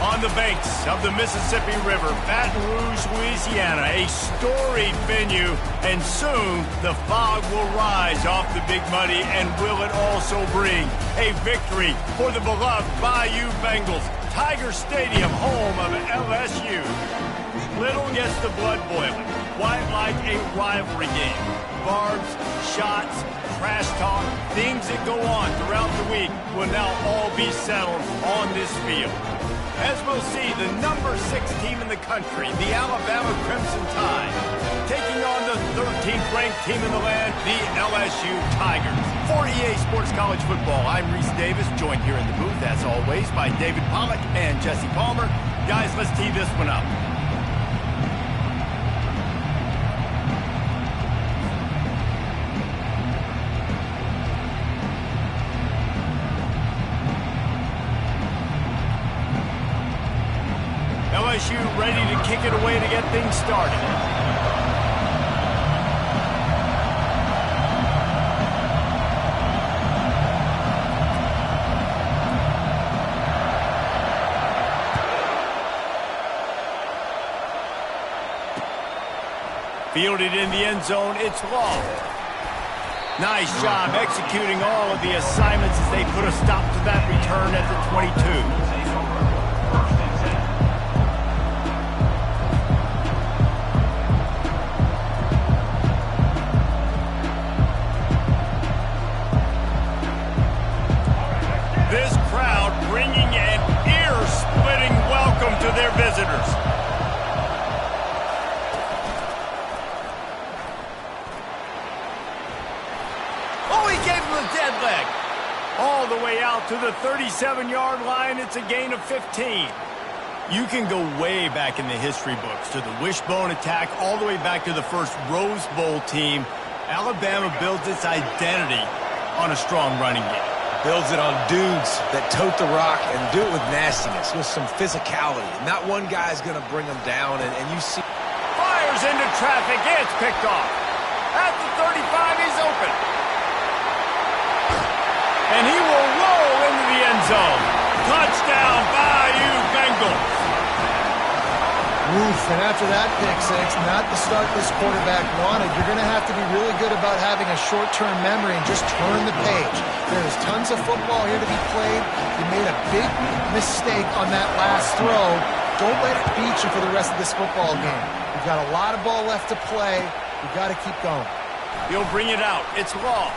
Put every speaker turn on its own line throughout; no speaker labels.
On the banks of the Mississippi River, Baton Rouge, Louisiana, a storied venue, and soon the fog will rise off the Big Muddy, and will it also bring a victory for the beloved Bayou Bengals. Tiger Stadium, home of LSU. Little gets the blood boiling, quite like a rivalry game. Barbs, shots, trash talk, things that go on throughout the week will now all be settled on this field. As we'll see, the number 6 team in the country, the Alabama Crimson Tide, taking on the 13th ranked team in the land, the LSU Tigers. For EA Sports College Football, I'm Reese Davis, joined here in the booth, as always, by David Pollack and Jesse Palmer. Guys, let's tee this one up. LSU ready to kick it away to get things started. Fielded in the end zone, it's Law. Nice job executing all of the assignments as they put a stop to that return at the 22. This crowd bringing an ear-splitting welcome to their visitors. Oh, he gave him a dead leg. All the way out to the 37-yard line. It's a gain of 15. You can go way back in the history books to the wishbone attack, all the way back to the first Rose Bowl team. Alabama builds its identity on a strong running game.
Builds it on dudes that tote the rock and do it with nastiness, with some physicality. Not one guy's going to bring them down, and you see...
Fires into traffic. It's picked off. At the 35, he's open. And he will roll into the end zone. Touchdown, Bayou Bengals.
Oof, and after that pick six, not the start this quarterback wanted. You're going to have to be really good about having a short-term memory and just turn the page. There's tons of football here to be played. You made a big mistake on that last throw. Don't let it beat you for the rest of this football game. You've got a lot of ball left to play. You've got to keep going.
He'll bring it out. It's Law.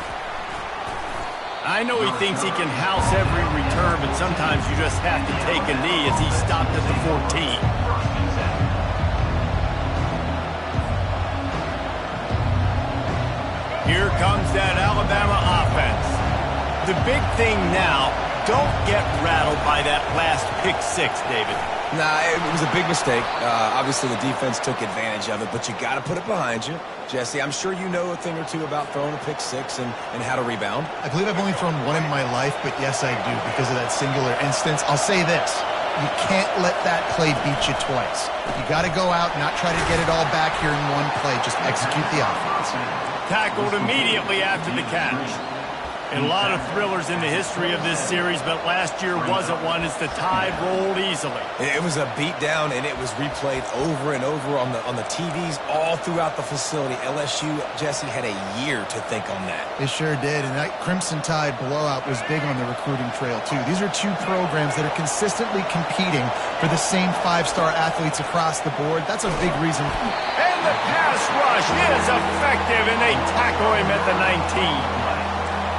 I know he thinks he can house every return, but sometimes you just have to take a knee as he stopped at the 14. Here comes that Alabama offense. The big thing now, don't get rattled by that last pick six, David.
Nah, it was a big mistake. Obviously, the defense took advantage of it, but you got to put it behind you. Jesse, I'm sure you know a thing or two about throwing a pick six and how to rebound.
I believe I've only thrown one in my life, but yes, I do, because of that singular instance. I'll say this. You can't let that play beat you twice. You got to go out and not try to get it all back here in one play. Just execute the offense.
Tackled immediately after the catch. And a lot of thrillers in the history of this series, but last year wasn't one as the Tide rolled easily.
It was a beatdown, and it was replayed over and over on the TVs all throughout the facility. LSU, Jesse, had a year to think on that.
It sure did, and that Crimson Tide blowout was big on the recruiting trail, too. These are two programs that are consistently competing for the same five-star athletes across the board. That's a big reason.
And the pass rush is effective, and they tackle him at the 19.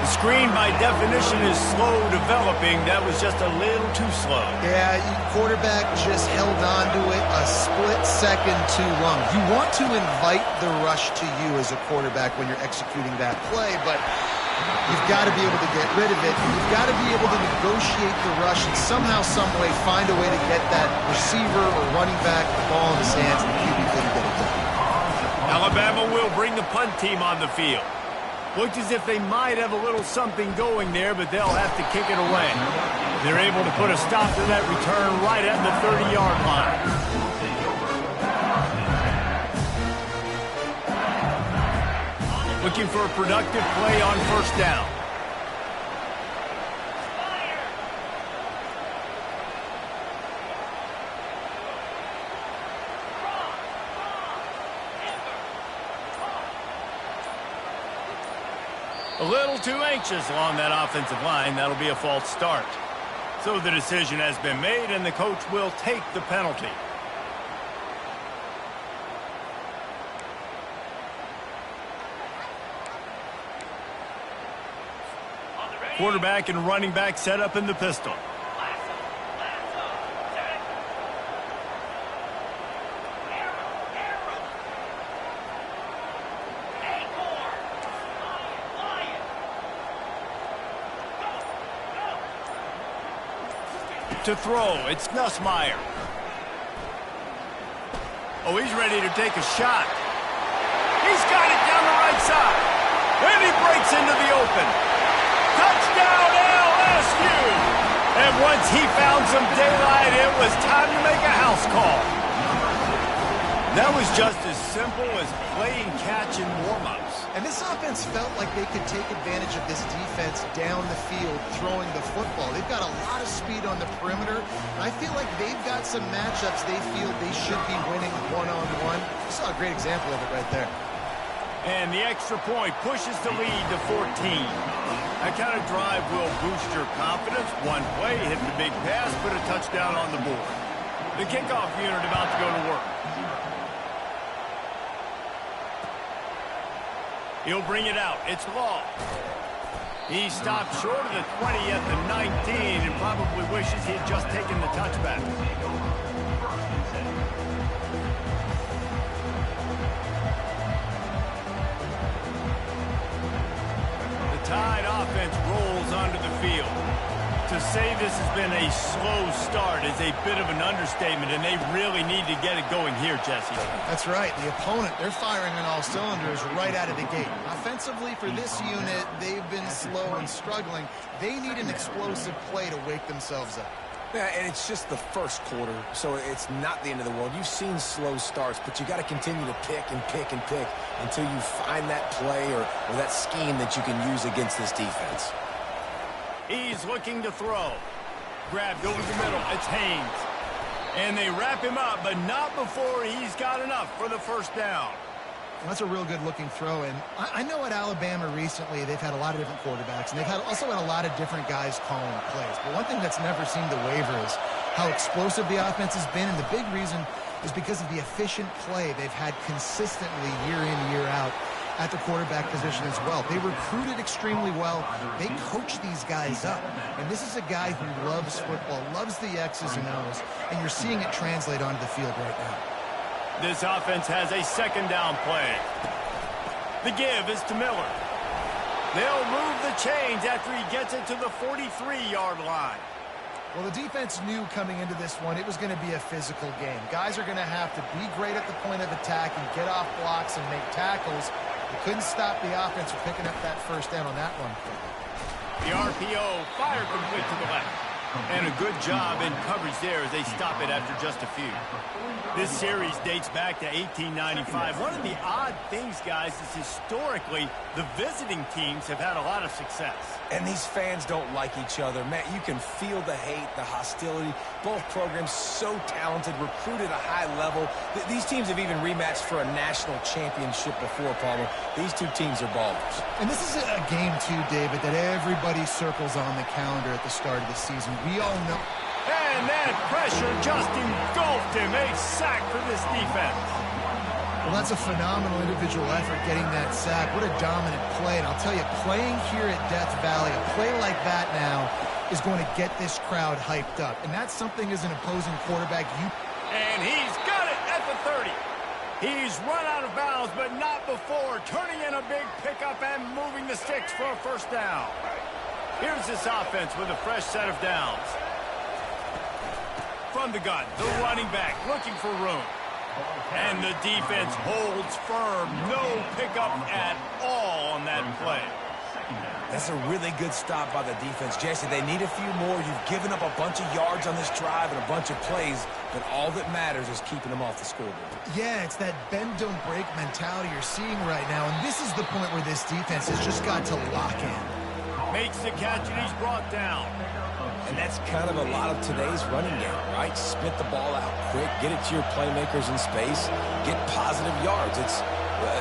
The screen, by definition, is slow developing. That was just a little too slow.
Yeah, quarterback just held on to it a split second too long. You want to invite the rush to you as a quarterback when you're executing that play, but you've got to be able to get rid of it. You've got to be able to negotiate the rush and somehow, some way, find a way to get that receiver or running back the ball in his hands, and the QB couldn't get it done.
Alabama will bring the punt team on the field. Looks as if they might have a little something going there, but they'll have to kick it away. They're able to put a stop to that return right at the 30-yard line. Looking for a productive play on first down. A little too anxious along that offensive line. That'll be a false start. So the decision has been made, and the coach will take the penalty. Quarterback and running back set up in the pistol. To throw, it's Nussmeier. Oh, he's ready to take a shot. He's got it down the right side. And he breaks into the open. Touchdown, LSU! And once he found some daylight, it was time to make a house call. That was just as simple as playing catch in warm-ups.
And this offense felt like they could take advantage of this defense down the field throwing the football. They've got a lot of speed on the perimeter, and I feel like they've got some matchups they feel they should be winning one-on-one. You saw a great example of it right there.
And the extra point pushes the lead to 14. That kind of drive will boost your confidence. One play, hit the big pass, put a touchdown on the board. The kickoff unit about to go to work. He'll bring it out. It's Law. He stopped short of the 20 at the 19 and probably wishes he had just taken the touchback. The Tide offense rolls onto the field. To say this has been a slow start is a bit of an understatement, and they really need to get it going here, Jesse.
That's right. The opponent, they're firing on all cylinders right out of the gate. Offensively, for this unit, they've been slow and struggling. They need an explosive play to wake themselves up.
Yeah, and it's just the first quarter, so it's not the end of the world. You've seen slow starts, but you got to continue to pick and pick and pick until you find that play or that scheme that you can use against this defense.
He's looking to throw. Grabbed over the middle. It's Haynes. And they wrap him up, but not before he's got enough for the first down.
Well, that's a real good-looking throw. And I know at Alabama recently they've had a lot of different quarterbacks, and they've also had a lot of different guys calling plays. But one thing that's never seemed to waver is how explosive the offense has been, and the big reason is because of the efficient play they've had consistently year in, year out at the quarterback position as well. They recruited extremely well. They coach these guys up. And this is a guy who loves football, loves the X's and O's, and you're seeing it translate onto the field right now.
This offense has a second down play. The give is to Miller. They'll move the chains after he gets it to the 43-yard line.
Well, the defense knew coming into this one it was going to be a physical game. Guys are going to have to be great at the point of attack and get off blocks and make tackles. They couldn't stop the offense from picking up that first down on that one.
The RPO fired complete to the left. And a good job in coverage there as they stop it after just a few. This series dates back to 1895. One of the odd things, guys, is historically the visiting teams have had a lot of success.
And these fans don't like each other. Matt, you can feel the hate, the hostility. Both programs so talented, recruited at a high level. These teams have even rematched for a national championship before, Palmer. These two teams are ballers.
And this is a game, too, David, that everybody circles on the calendar at the start of the season. We all know.
And that pressure just engulfed him. A sack for this defense.
Well, that's a phenomenal individual effort getting that sack. What a dominant play. And I'll tell you, playing here at Death Valley, a play like that now is going to get this crowd hyped up. And that's something as an opposing quarterback
And he's got it at the 30. He's run out of bounds, but not before turning in a big pickup and moving the sticks for a first down. Here's this offense with a fresh set of downs. From the gun, the running back looking for room. And the defense holds firm. No pickup at all on that play.
That's a really good stop by the defense. Jesse, they need a few more. You've given up a bunch of yards on this drive and a bunch of plays, but all that matters is keeping them off the scoreboard.
Yeah, it's that bend, don't break mentality you're seeing right now, and this is the point where this defense has just got to lock in.
Makes the catch, and he's brought down.
And that's kind of a lot of today's running game, right? Spit the ball out quick, get it to your playmakers in space, get positive yards.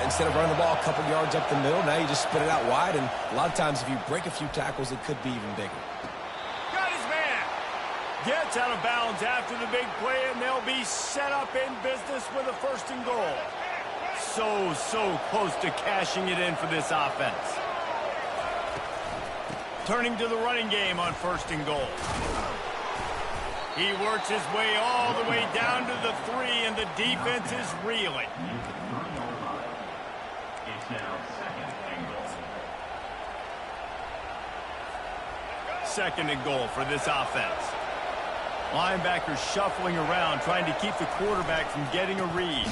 Instead of running the ball a couple yards up the middle, now you just spit it out wide, and a lot of times if you break a few tackles, it could be even bigger.
Got his man. Gets out of bounds after the big play, and they'll be set up in business with a 1st and goal. So close to cashing it in for this offense. Turning to the running game on 1st and goal. He works his way all the way down to the 3, and the defense is reeling. Second and goal for this offense. Linebacker shuffling around, trying to keep the quarterback from getting a read.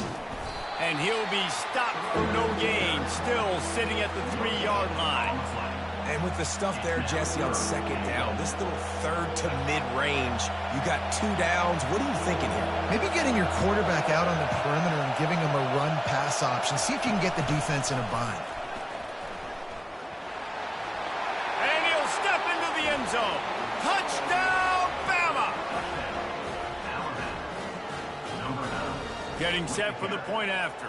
And he'll be stopped for no gain, still sitting at the 3-yard line.
And with the stuff there, Jesse, on 2nd down, this little 3rd to mid-range, you got 2 downs. What are you thinking here?
Maybe getting your quarterback out on the perimeter and giving him a run-pass option. See if you can get the defense in a bind.
And he'll step into the end zone. Touchdown, Bama! Getting set for the point after.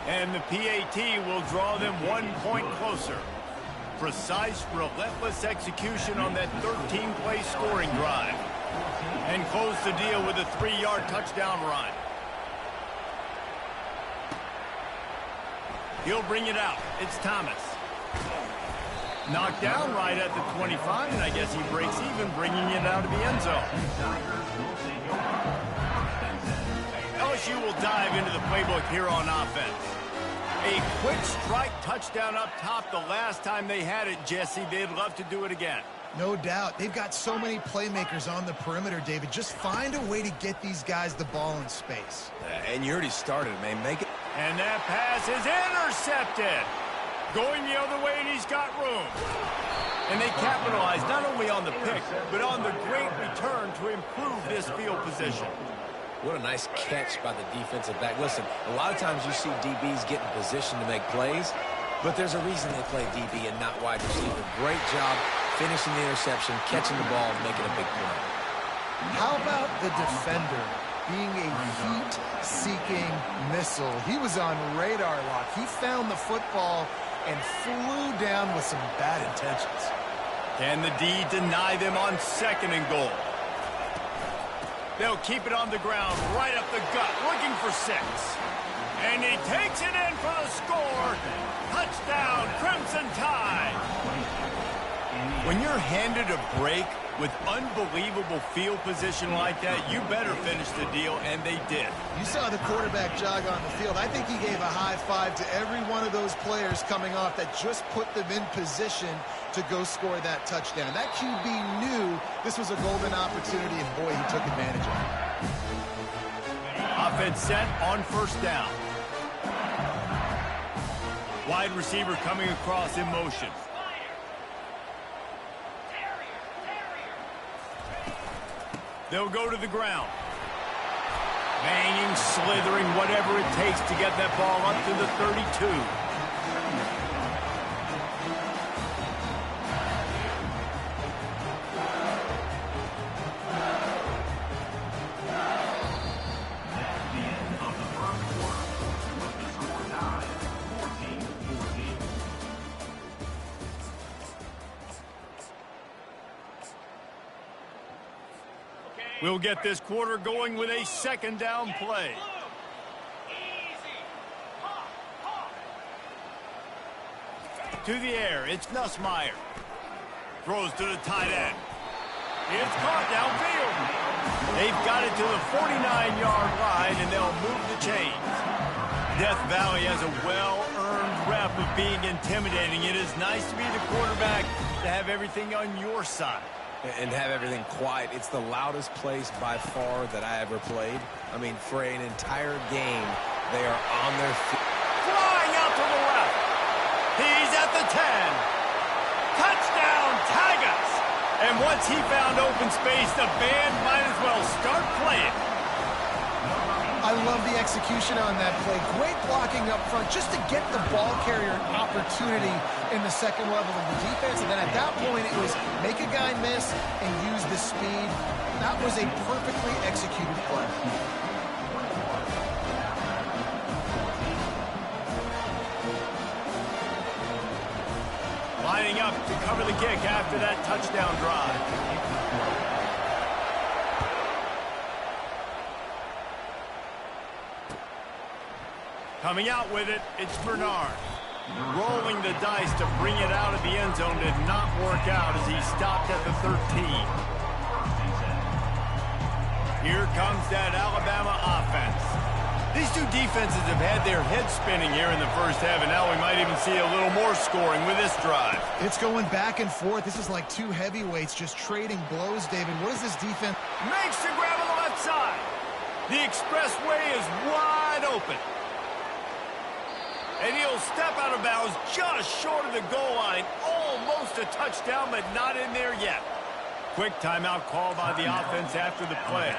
And the PAT will draw them 1 point closer. Precise, relentless execution on that 13-play scoring drive. And close the deal with a 3-yard touchdown run. He'll bring it out. It's Thomas. Knocked down right at the 25, and I guess he breaks even, bringing it out of the end zone. LSU will dive into the playbook here on offense. A quick strike touchdown up top the last time they had it, Jesse. They'd love to do it again.
No doubt. They've got so many playmakers on the perimeter, David. Just find a way to get these guys the ball in space.
And you already started, man. Make it.
And that pass is intercepted. Going the other way, and he's got room. And they capitalize not only on the pick, but on the great return to improve this field position.
What a nice catch by the defensive back. Listen, a lot of times you see DBs get in position to make plays, but there's a reason they play DB and not wide receiver. Great job finishing the interception, catching the ball, and making a big play.
How about the defender being a heat-seeking missile? He was on radar lock. He found the football and flew down with some bad intentions.
Can the D deny them on 2nd and goal? They'll keep it on the ground, right up the gut, looking for 6. And he takes it in for the score. Touchdown, Crimson Tide. When you're handed a break with unbelievable field position like that, you better finish the deal, and they did.
You saw the quarterback jog on the field. I think he gave a high five to every one of those players coming off that just put them in position to go score that touchdown. That QB knew this was a golden opportunity, and boy, he took advantage of it.
Offense set on 1st down. Wide receiver coming across in motion. They'll go to the ground. Banging, slithering, whatever it takes to get that ball up to the 32. We'll get this quarter going with a 2nd down play. To the air, it's Nussmeier. Throws to the tight end. It's caught downfield. They've got it to the 49-yard line, and they'll move the chains. Death Valley has a well-earned rep of being intimidating. It is nice to be the quarterback, to have everything on your side.
And have everything quiet. It's the loudest place by far that I ever played. I mean, for an entire game, they are on their feet.
Flying out to the left. He's at the 10. Touchdown, Tigers. And once he found open space, the band might as well start playing.
I love the execution on that play. Great blocking up front just to get the ball carrier an opportunity in the 2nd level of the defense. And then at that point, it was make a guy miss and use the speed. That was a perfectly executed play.
lining up to cover the kick after that touchdown drive. Coming out with it, it's Bernard. Rolling the dice to bring it out of the end zone did not work out as he stopped at the 13. Here comes that Alabama offense. These two defenses have had their heads spinning here in the first half, and now we might even see a little more scoring with this drive.
It's going back and forth. This is like two heavyweights just trading blows, David. What is this defense?
Makes the grab on the left side. The expressway is wide open. And he'll step out of bounds just short of the goal line. Almost a touchdown, but not in there yet. Quick timeout call by the offense after the play.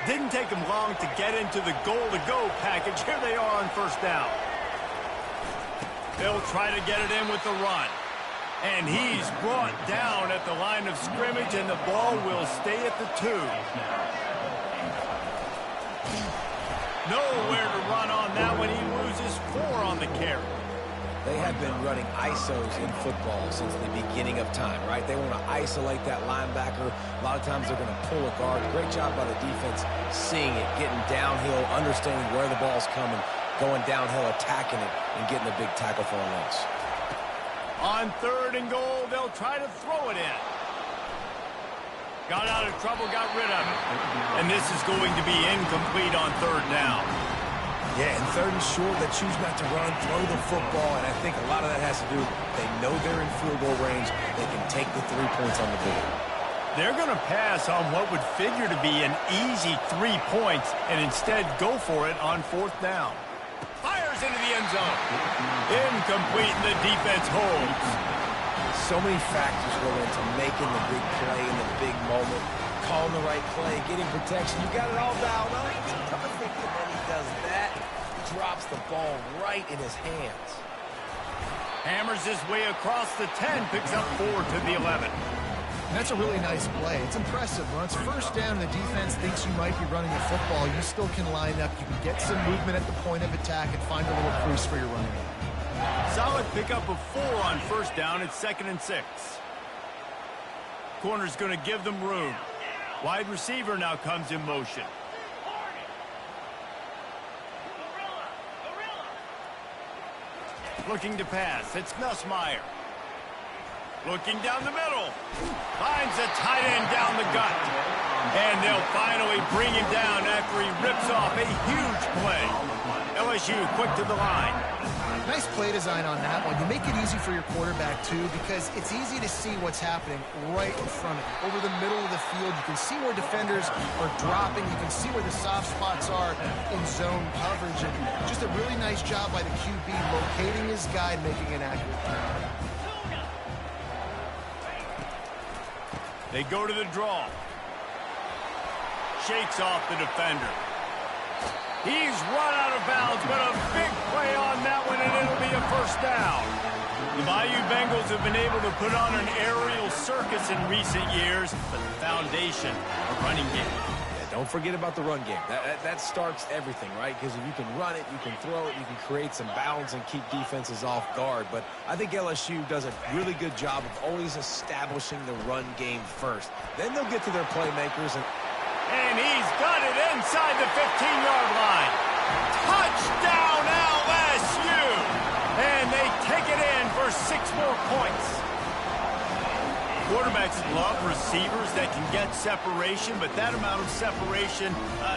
Didn't take him long to get into the goal-to-go package. Here they are on first down. They'll try to get it in with the run. And he's brought down at the line of scrimmage, and the ball will stay at the 2. Nowhere to run on that when he loses 4 on the carry.
They have been running ISOs in football since the beginning of time, right? They want to isolate that linebacker. A lot of times they're going to pull a guard. Great job by the defense seeing it, getting downhill, understanding where the ball's coming, going downhill, attacking it, and getting a big tackle for a loss.
On 3rd and goal, they'll try to throw it in. Got out of trouble, got rid of it. And this is going to be incomplete on 3rd down.
Yeah, and 3rd and short, they choose not to run, throw the football, and I think a lot of that has to do, they know they're in field goal range. They can take the 3 points on the board.
They're going to pass on what would figure to be an easy 3 points and instead go for it on 4th down. Fires into the end zone. Incomplete, and the defense holds.
So many factors go into making the big play in the big moment. Calling the right play, getting protection. You got it all dialed up. It's perfect, and then he does that. Drops the ball right in his hands.
Hammers his way across the 10, picks up 4 to the 11.
And that's a really nice play. It's impressive. When it's first down and the defense thinks you might be running the football, you still can line up. You can get some movement at the point of attack and find a little crease for your running game.
Solid pickup of 4 on first down. It's 2nd and 6. Corner's going to give them room. Wide receiver now comes in motion. Looking to pass. It's Nussmeier. Looking down the middle. Finds a tight end down the gut. And they'll finally bring him down after he rips off a huge play. LSU quick to the line.
Nice play design on that one. You make it easy for your quarterback, too, because it's easy to see what's happening right in front of you. Over the middle of the field, you can see where defenders are dropping. You can see where the soft spots are in zone coverage. And just a really nice job by the QB locating his guy and making an accurate throw.
They go to the draw. Shakes off the defender. He's run out of bounds, but a big play on that one, and it'll be a first down. The Bayou Bengals have been able to put on an aerial circus in recent years, but the foundation, a running game.
Yeah, don't forget about the run game. That starts everything, right? Because if you can run it, you can throw it, you can create some balance and keep defenses off guard. But I think LSU does a really good job of always establishing the run game first. Then they'll get to their playmakers
and he's got it inside the 15-yard line. Touchdown, LSU! And they take it in for 6 more points. Quarterbacks love receivers that can get separation, but that amount of separation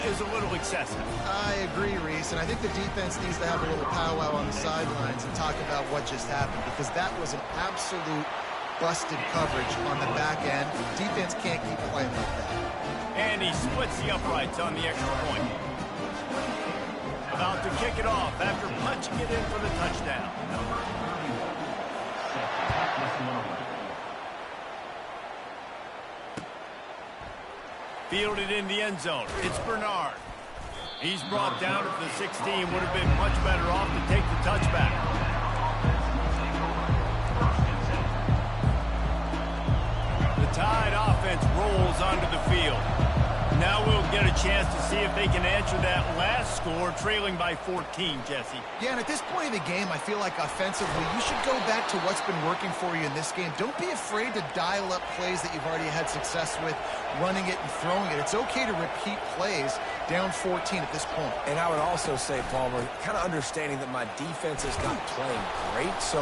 is a little excessive.
I agree, Reese, and I think the defense needs to have a little powwow on the sidelines and talk about what just happened, because that was an absolute busted coverage on the back end. Defense can't keep playing like that.
And he splits the uprights on the extra point. About to kick it off after punching it in for the touchdown. Fielded in the end zone. It's Bernard. He's brought down at the 16. Would have been much better off to take the touchback. The Tide offense rolls onto the field. Now we'll get a chance to see if they can answer that last score, trailing by 14, Jesse.
Yeah, and at this point of the game, I feel like offensively, you should go back to what's been working for you in this game. Don't be afraid to dial up plays that you've already had success with, running it and throwing it. It's okay to repeat plays down 14 at this point.
And I would also say, Palmer, kind of understanding that my defense is not playing great, so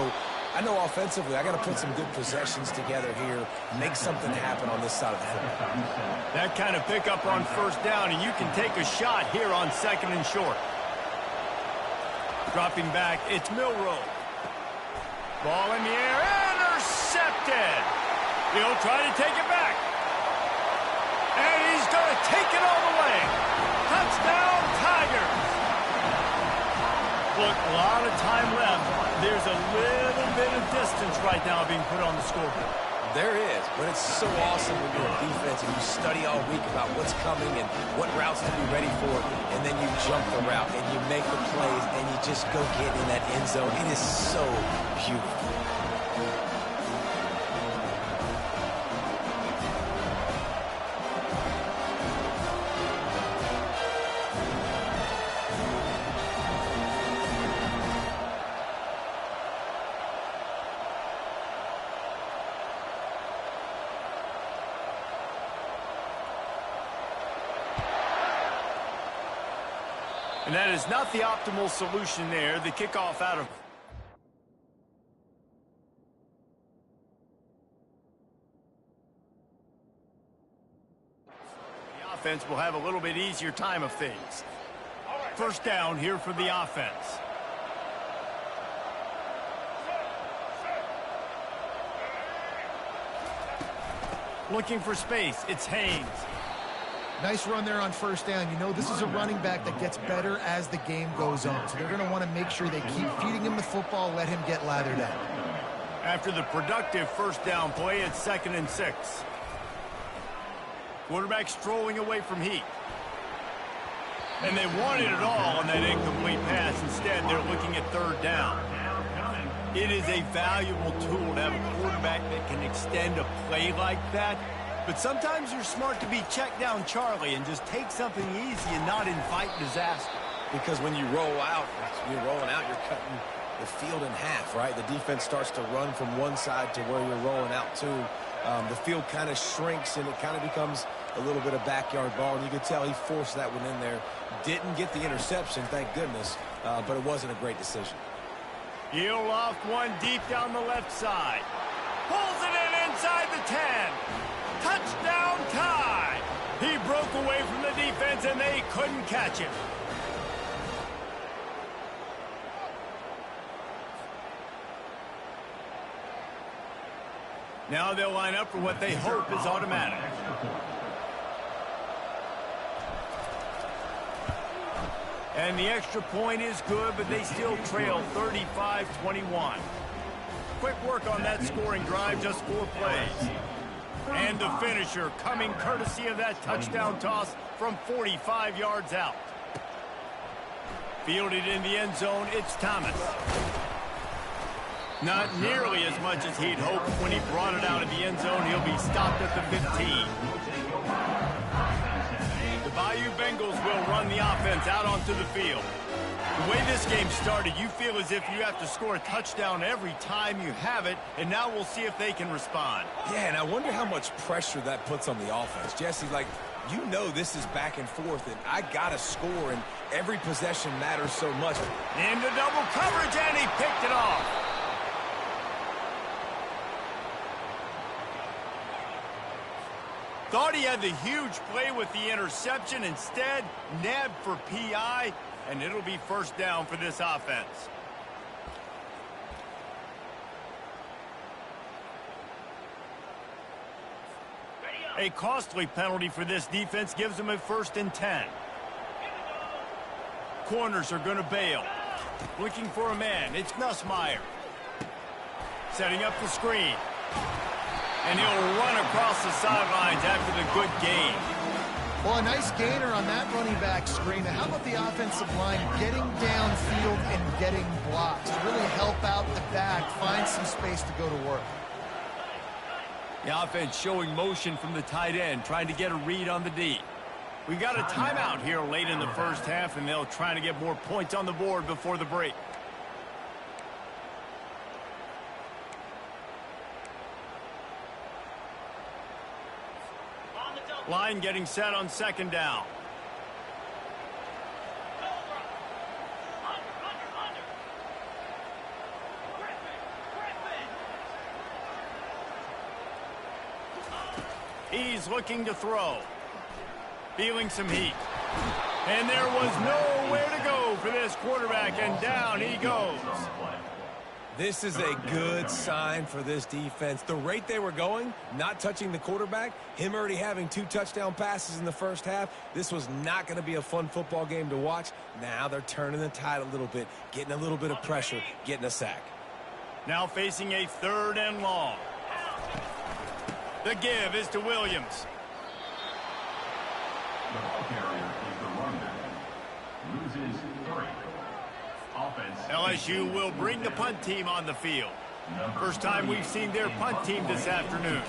I know offensively I got to put some good possessions together here, make something happen on this side of the football.
That kind of pickup on first down, and you can take a shot here on 2nd and short. Dropping back, it's Milroe. Ball in the air, intercepted. He'll try to take it back. And he's going to take it all the way. Touchdown, Tigers. Look, a lot of time left. There's a little bit of distance right now being put on the scoreboard.
There is, but it's so awesome when you're a defense and you study all week about what's coming and what routes to be ready for, and then you jump the route and you make the plays and you just go get in that end zone. It is so beautiful.
And that is not the optimal solution there. The kickoff out of... The offense will have a little bit easier time of things. First down here for the offense. Looking for space. It's Haynes.
Nice run there on first down. You know, this is a running back that gets better as the game goes on. So they're going to want to make sure they keep feeding him the football, let him get lathered up.
After the productive first down play, it's 2nd and 6. Quarterback strolling away from Heat. And they wanted it all on that incomplete pass. Instead, they're looking at 3rd down. It is a valuable tool to have a quarterback that can extend a play like that. But sometimes you're smart to be check down Charlie and just take something easy and not invite disaster.
Because when you roll out, you're cutting the field in half, right? The defense starts to run from one side to where you're rolling out to. The field kind of shrinks and it kind of becomes a little bit of backyard ball. And you could tell he forced that one in there. Didn't get the interception, thank goodness, but it wasn't a great decision.
He'll loft one deep down the left side. Pulls it in inside the 10. Touchdown tie. He broke away from the defense and they couldn't catch him. Now they'll line up for what they hope is automatic. And the extra point is good, but they still trail 35-21. Quick work on that scoring drive, just 4 plays. And the finisher coming courtesy of that touchdown toss from 45 yards out. Fielded in the end zone, it's Thomas. Not nearly as much as he'd hoped when he brought it out of the end zone. He'll be stopped at the 15. The Bayou Bengals will run the offense out onto the field. The way this game started, you feel as if you have to score a touchdown every time you have it, and now we'll see if they can respond.
Yeah, and I wonder how much pressure that puts on the offense. Jesse, like, you know this is back and forth, and I got to score, and every possession matters so much.
Into double coverage, and he picked it off. Thought he had the huge play with the interception. Instead, nabbed for PI, and it'll be first down for this offense. A costly penalty for this defense gives them a 1st and 10. Corners are going to bail. Looking for a man. It's Nussmeier. Setting up the screen. And he'll run across the sidelines after the good gain.
Well, a nice gainer on that running back screen. How about the offensive line getting downfield and getting blocks to really help out the back, find some space to go to work?
The offense showing motion from the tight end, trying to get a read on the D. We got a timeout here late in the first half, and they'll try to get more points on the board before the break. Line getting set on second down. He's looking to throw. Feeling some heat. And there was nowhere to go for this quarterback, and down he goes.
This is a good sign for this defense. The rate they were going, not touching the quarterback, him already having 2 touchdown passes in the first half, this was not going to be a fun football game to watch. Now they're turning the tide a little bit, getting a little bit of pressure, getting a sack.
Now facing a 3rd and long. The give is to Williams.
The ball carrier is the running back. Loses 3. Offense.
LSU will bring the punt team on the field. First time we've seen their punt team this afternoon.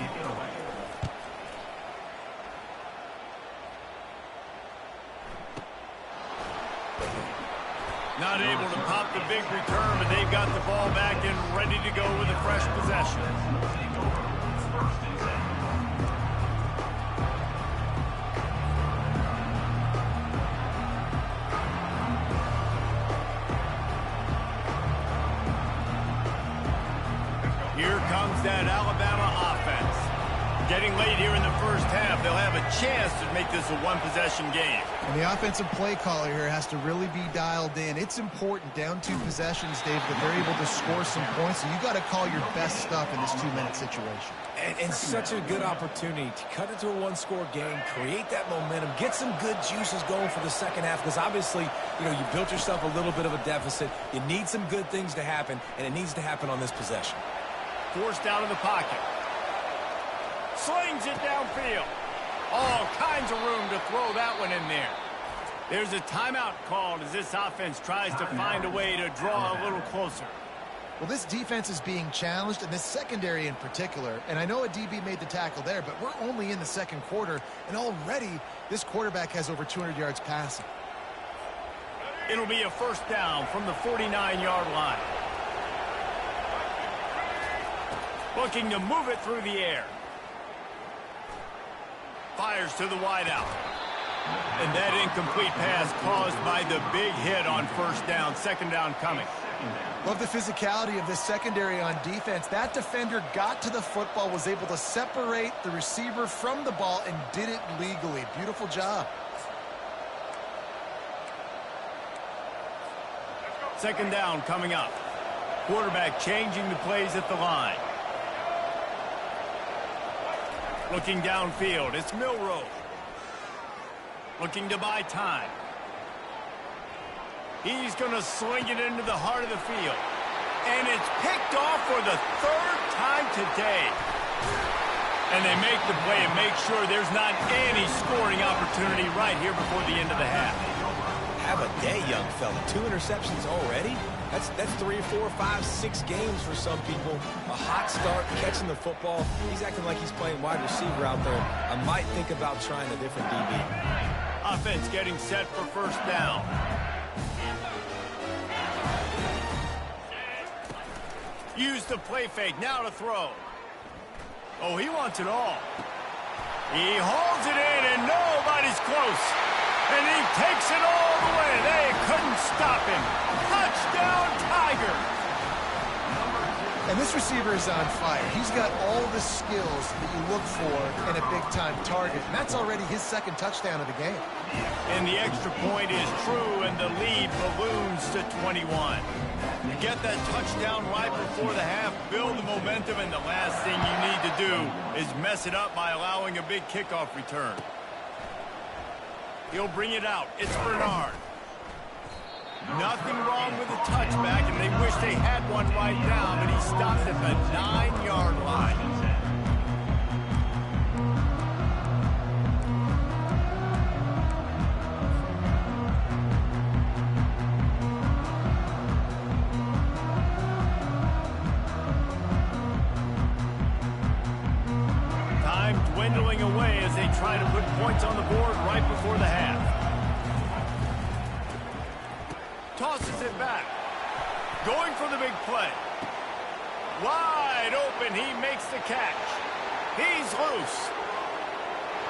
Not able to pop the big return, but they've got the ball back and ready to go with a fresh possession. Here comes that Alabama offense. Getting late here in the first half, they'll have a chance to make this a one-possession game.
And the offensive play caller here has to really be dialed in. It's important, down 2 possessions, Dave, that they're able to score some points. So you got to call your best stuff in this 2-minute situation.
And such a good opportunity to cut it to a 1-score game, create that momentum, get some good juices going for the second half, because obviously, you built yourself a little bit of a deficit. You need some good things to happen, and it needs to happen on this possession.
Forced out of the pocket. Slings it downfield. All kinds of room to throw that one in there. There's a timeout called as this offense tries to find a way to draw a little closer.
Well, this defense is being challenged, and this secondary in particular. And I know a DB made the tackle there, but we're only in the second quarter, and already this quarterback has over 200 yards passing.
It'll be a first down from the 49-yard line. Looking to move it through the air. Fires to the wideout. And that incomplete pass caused by the big hit on first down. Second down coming.
Love the physicality of this secondary on defense. That defender got to the football, was able to separate the receiver from the ball, and did it legally. Beautiful job.
Second down coming up. Quarterback changing the plays at the line. Looking downfield, it's Milroe. Looking to buy time. He's going to sling it into the heart of the field. And it's picked off for the 3rd time today. And they make the play and make sure there's not any scoring opportunity right here before the end of the half.
Have a day, young fella. 2 interceptions already? That's 3, 4, 5, 6 games for some people. A hot start, catching the football. He's acting like he's playing wide receiver out there. I might think about trying a different DB.
Offense getting set for first down. Use the play fake, now to throw. Oh, he wants it all. He hauls it in, and nobody's close. And he takes it all the way. They couldn't stop him. Touchdown, Tiger.
And this receiver is on fire. He's got all the skills that you look for in a big-time target. And that's already his 2nd touchdown of the game.
And the extra point is true, and the lead balloons to 21. You get that touchdown right before the half, build the momentum, and the last thing you need to do is mess it up by allowing a big kickoff return. He'll bring it out. It's Bernard. Nothing wrong with the touchback, and they wish they had one right now, but he stopped at the 9-yard line. time dwindling away as they try to put points on the board right before the half. Tosses it back. Going for the big play. Wide open, he makes the catch. He's loose.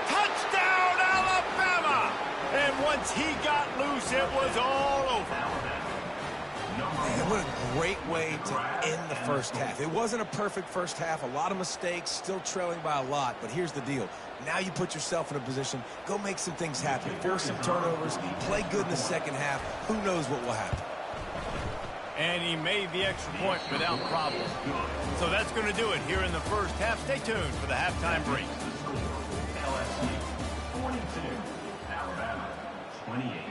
Touchdown, Alabama! And once he got loose, it was all over.
Man, what a great way to end the first half. It wasn't a perfect first half. A lot of mistakes, still trailing by a lot. But here's the deal. Now you put yourself in a position, go make some things happen. Force some turnovers, play good in the second half. Who knows what will happen?
And he made the extra point without problem. So that's going to do it here in the first half. Stay tuned for the halftime break.
LSU 42, Alabama 28.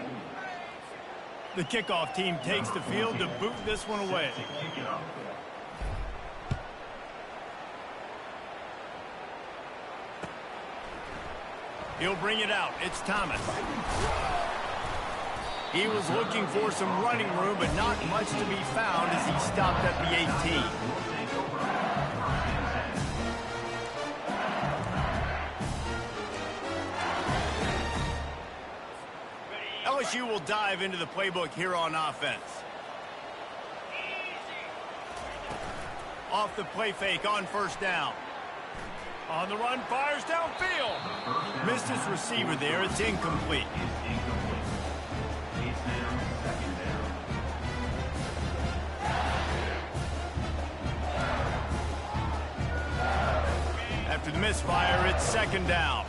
The kickoff team takes the field to boot this one away. He'll bring it out. It's Thomas. He was looking for some running room, but not much to be found as he stopped at the 18. LSU will dive into the playbook here on offense. Off the play fake on first down. On the run, fires downfield. Missed his receiver there. It's incomplete. After the misfire, it's second down.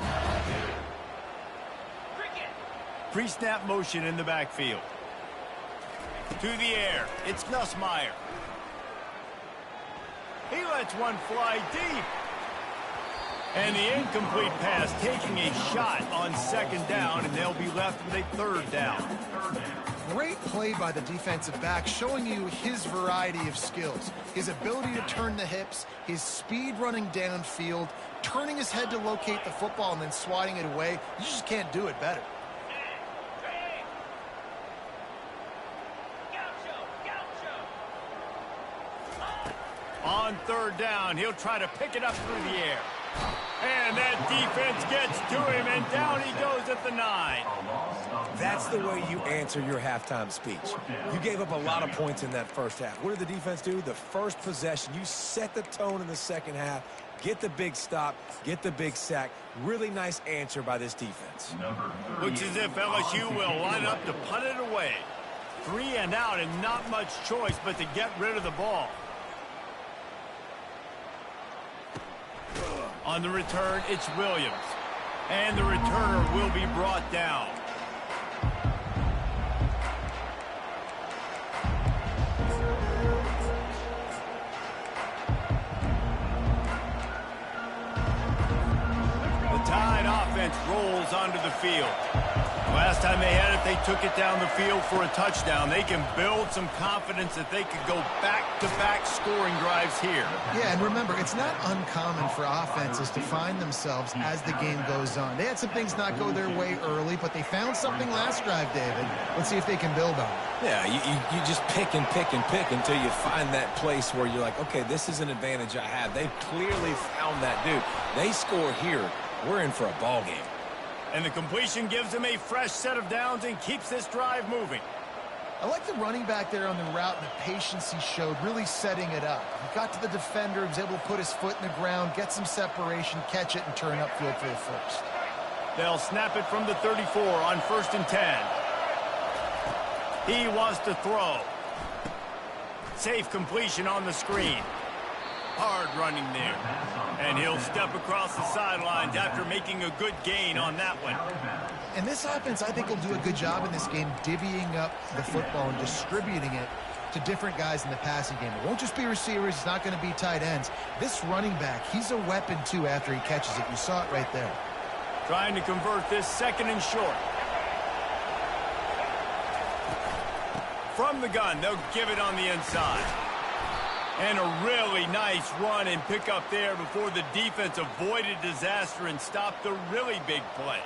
Pre-snap motion in the backfield. To the air. It's Nussmeier. He lets one fly deep. And the incomplete pass taking a shot on second down, and they'll be left with a third down.
Great play by the defensive back, showing you his variety of skills. His ability to turn the hips, his speed running downfield, turning his head to locate the football and then swatting it away. You just can't do it better.
On third down, he'll try to pick it up through the air. And that defense gets to him, and down he goes at the 9.
That's the way you answer your halftime speech. You gave up a lot of points in that first half. What did the defense do? The first possession, you set the tone in the second half, get the big stop, get the big sack. Really nice answer by this defense.
Looks as if LSU will line up to punt it away. 3 and out, and not much choice but to get rid of the ball. On the return, it's Williams. And the returner will be brought down. The Tide offense rolls onto the field. Last time they had it, they took it down the field for a touchdown. They can build some confidence that they could go back-to-back scoring drives here.
Yeah, and remember, it's not uncommon for offenses to find themselves as the game goes on. They had some things not go their way early, but they found something last drive, David. Let's see if they can build on it.
Yeah, you just pick and pick and pick until you find that place where you're like, okay, this is an advantage I have. They've clearly found that, dude. They score here, we're in for a ball game.
And the completion gives him a fresh set of downs and keeps this drive moving.
I like the running back there on the route and the patience he showed, really setting it up. He got to the defender, he was able to put his foot in the ground, get some separation, catch it, and turn upfield for the first.
They'll snap it from the 34 on 1st and 10. He wants to throw. Safe completion on the screen. Hard running there. And he'll step across the sidelines after making a good gain on that one.
And this offense, I think, will do a good job in this game divvying up the football and distributing it to different guys in the passing game. It won't just be receivers. It's not going to be tight ends. This running back, he's a weapon, too, after he catches it. You saw it right there.
Trying to convert this second and short. From the gun, they'll give it on the inside. And a really nice run and pick up there before the defense avoided disaster and stopped the really big play.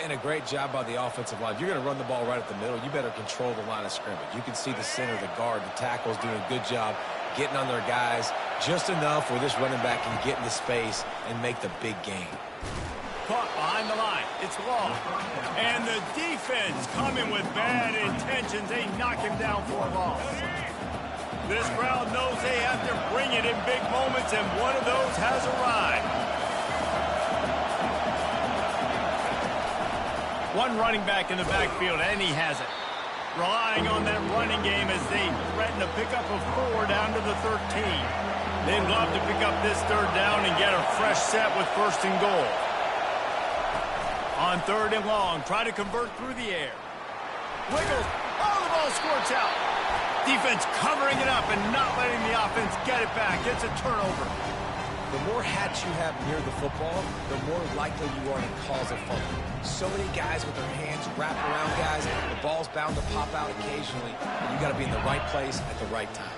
And a great job by the offensive line. If you're going to run the ball right at the middle, you better control the line of scrimmage. You can see the center, the guard, the tackles doing a good job getting on their guys, Just enough where this running back can get into space and make the big gain.
Caught behind the line. It's long. And the defense coming with bad intentions. They knock him down for a loss. This crowd knows they have to bring it in big moments, and one of those has arrived. One running back in the backfield, and he has it. Relying on that running game as they threaten to pick up a 4 down to the 13. They'd love to pick up this third down and get a fresh set with first and goal. On 3rd and long, try to convert through the air. Wiggles. Oh, the ball squirts out. Defense covering it up and not letting the offense get it back. It's a turnover.
The more hats you have near the football, the more likely you are to cause a fumble. So many guys with their hands wrapped around guys, the ball's bound to pop out occasionally, and you got to be in the right place at the right time.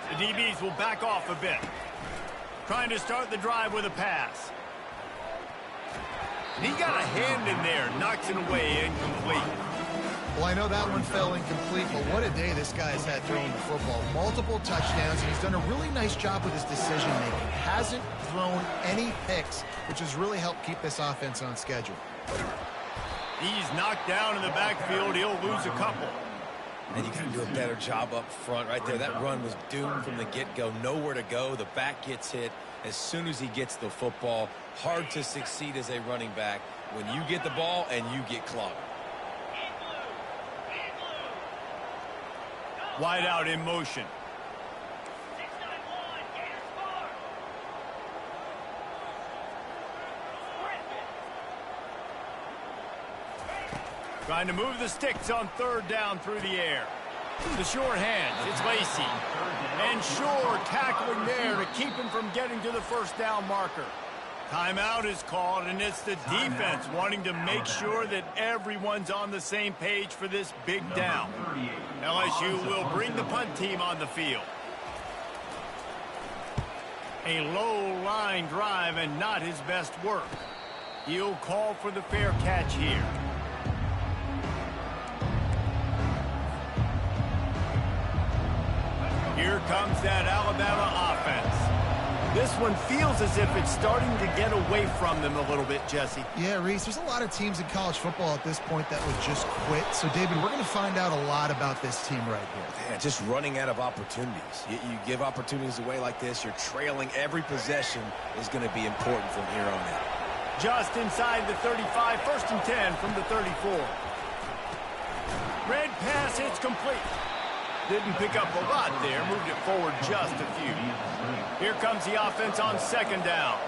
The DBs will back off a bit. Trying to start the drive with a pass. He got a hand in there, knocks it away, incomplete.
Well, I know that one fell incomplete, but what a day this guy has had throwing the football. Multiple touchdowns, and he's done a really nice job with his decision-making. Hasn't thrown any picks, which has really helped keep this offense on schedule.
He's knocked down in the backfield. He'll lose a couple.
And you got to do a better job up front right there. That run was doomed from the get-go. Nowhere to go. The back gets hit as soon as he gets the football. Hard to succeed as a running back when you get the ball and you get clogged.
Wide out in motion. Trying to move the sticks on 3rd down through the air. The short hands, it's Lacy. And Shore tackling there to keep him from getting to the first down marker. Timeout is called, and it's the defense wanting to make sure that everyone's on the same page for this big down. LSU will bring the punt team on the field. A low line drive and not his best work. He'll call for the fair catch here. Here comes that Alabama offense. This one feels as if it's starting to get away from them a little bit, Jesse.
Yeah, Reese, there's a lot of teams in college football at this point that would just quit. So, David, we're going to find out a lot about this team right here.
Yeah, just running out of opportunities. You give opportunities away like this, you're trailing. Every possession is going to be important from here on out.
Just inside the 35, 1st and 10 from the 34. Red pass, it's complete. Didn't pick up a lot there, moved it forward just a few. Here comes the offense on 2nd down.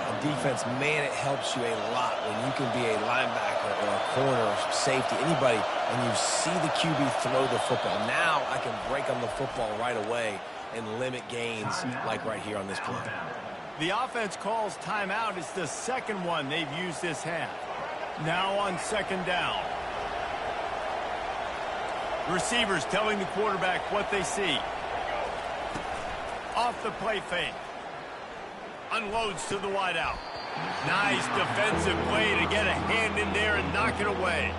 On defense, man, it helps you a lot when you can be a linebacker or a corner or safety, anybody, and you see the QB throw the football. Now I can break on the football right away and limit gains like right here on this play.
The offense calls timeout. It's the second one they've used this half. Now on 2nd down. Receivers telling the quarterback what they see. Off the play fake. Unloads to the wideout. Nice defensive play to get a hand in there and knock it away.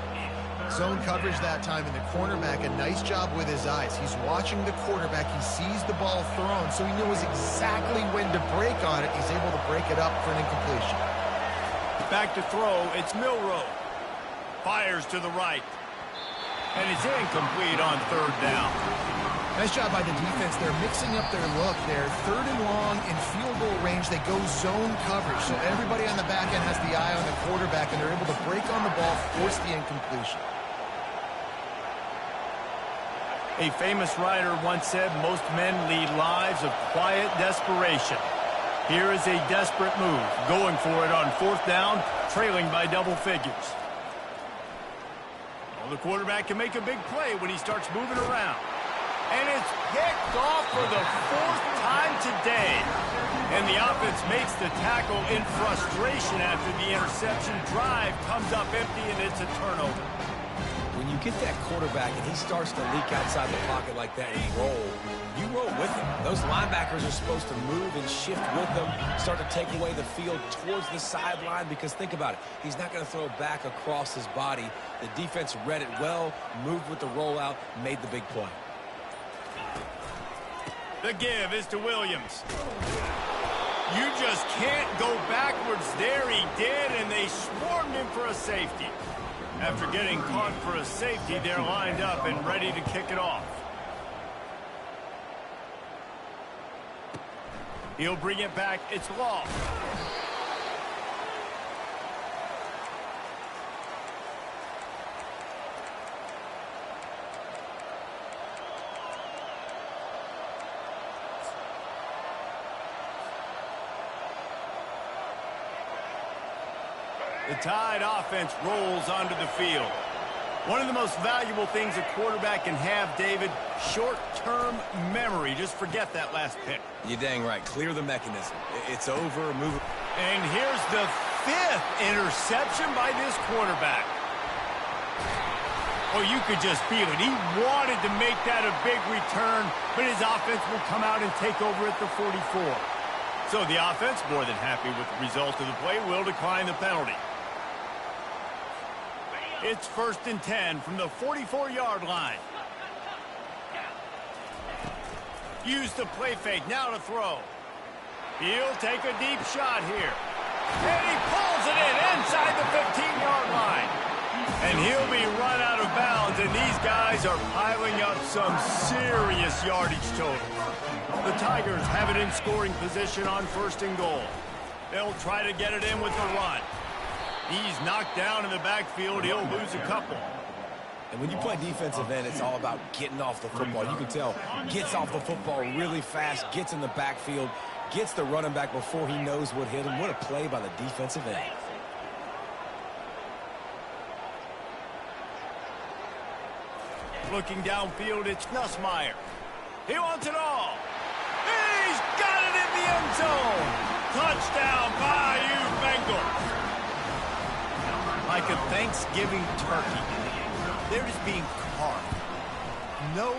Zone coverage that time, and the cornerback, a nice job with his eyes. He's watching the quarterback. He sees the ball thrown, so he knows exactly when to break on it. He's able to break it up for an incompletion.
Back to throw. It's Milroe. Fires to the right. And it's incomplete on 3rd down.
Nice job by the defense. They're mixing up their look there. 3rd and long in field goal range. They go zone coverage. So everybody on the back end has the eye on the quarterback, and they're able to break on the ball, force the incompletion.
A famous writer once said, most men lead lives of quiet desperation. Here is a desperate move, going for it on 4th down, trailing by double figures. Well, the quarterback can make a big play when he starts moving around. And it's picked off for the 4th time today. And the offense makes the tackle in frustration after the interception. Drive comes up empty, and it's a turnover.
When you get that quarterback and he starts to leak outside the pocket like that and you roll with him. Those linebackers are supposed to move and shift with them, start to take away the field towards the sideline, because think about it. He's not going to throw back across his body. The defense read it well, moved with the rollout, made the big play.
The give is to Williams. You just can't go backwards there. He did, and they swarmed him for a safety. After getting caught for a safety, they're lined up and ready to kick it off. He'll bring it back. It's Law. The Tide offense rolls onto the field. One of the most valuable things a quarterback can have, David, short-term memory. Just forget that last pick.
You're dang right. Clear the mechanism. It's over. Move it.
And here's the 5th interception by this quarterback. Oh, you could just feel it. He wanted to make that a big return, but his offense will come out and take over at the 44. So the offense, more than happy with the result of the play, will decline the penalty. It's 1st and 10 from the 44-yard line. Use the play fake. Now to throw. He'll take a deep shot here. And he pulls it in inside the 15-yard line. And he'll be run out of bounds, and these guys are piling up some serious yardage total. The Tigers have it in scoring position on 1st and goal. They'll try to get it in with the run. He's knocked down in the backfield. He'll lose a couple.
And when you play defensive end, it's all about getting off the football. You can tell, gets off the football really fast, gets in the backfield, gets the running back before he knows what hit him. What a play by the defensive end.
Looking downfield, it's Nussmeier. He wants it all. He's got it in the end zone. Touchdown, Bayou Bengals. Like a Thanksgiving turkey, they're just being carved. No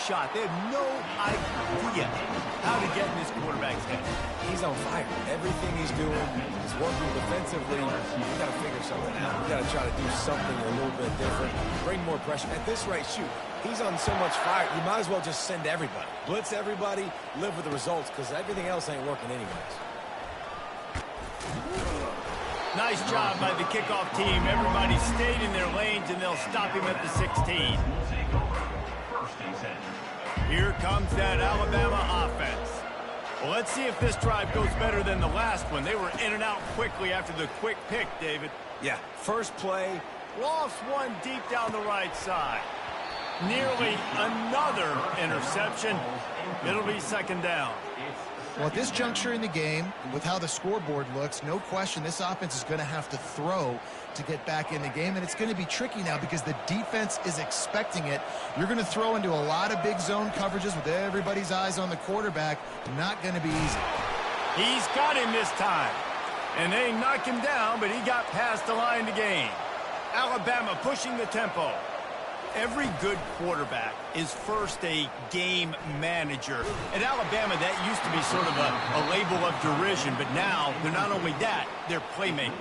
shot. They have no idea how to get in this quarterback's head.
He's on fire. Everything he's doing is working defensively. We've got to figure something out. We've got to try to do something a little bit different. Bring more pressure. At this rate, shoot, he's on so much fire, you might as well just send everybody. Blitz everybody, live with the results, because everything else ain't working anyways.
Nice job by the kickoff team. Everybody stayed in their lanes, and they'll stop him at the 16. Here comes that Alabama offense. Well, let's see if this drive goes better than the last one. They were in and out quickly after the quick pick, David.
Yeah, first play.
Lost one deep down the right side. Nearly another interception. It'll be 2nd down.
Well, at this juncture in the game, with how the scoreboard looks, no question this offense is going to have to throw to get back in the game, and it's going to be tricky now because the defense is expecting it. You're going to throw into a lot of big zone coverages with everybody's eyes on the quarterback. Not going to be easy.
He's got him this time, and they knock him down, but he got past the line to gain. Alabama pushing the tempo. Every good quarterback is first a game manager. At Alabama, that used to be sort of a label of derision, but now they're not only that, they're playmakers.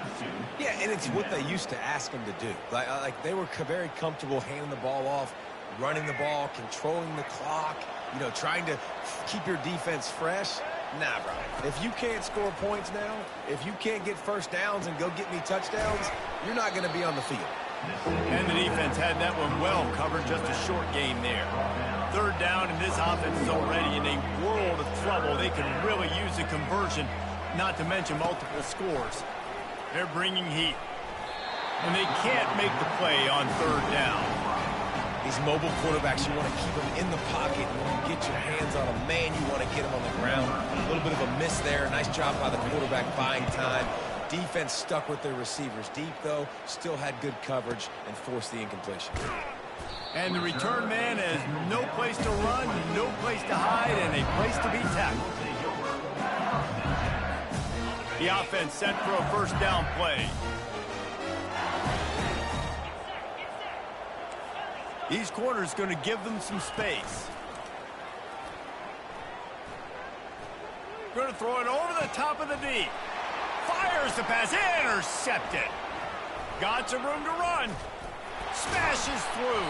Yeah, and it's what they used to ask them to do. Like they were very comfortable handing the ball off, running the ball, controlling the clock, trying to keep your defense fresh. Nah, bro. If you can't score points now, if you can't get first downs and go get me touchdowns, you're not going to be on the field.
And the defense had that one well covered, just a short game there. 3rd down, and this offense is already in a world of trouble. They can really use a conversion, not to mention multiple scores. They're bringing heat. And they can't make the play on 3rd down.
These mobile quarterbacks, you want to keep them in the pocket. When you get your hands on a man, you want to get them on the ground. A little bit of a miss there. Nice job by the quarterback buying time. Defense stuck with their receivers deep, though. Still had good coverage and forced the incompletion.
And the return man has no place to run, no place to hide, and a place to be tackled. The offense set for a 1st down play. These corners going to give them some space. Going to throw it over the top of the D. Fires the pass, intercepted. Got some room to run. Smashes through.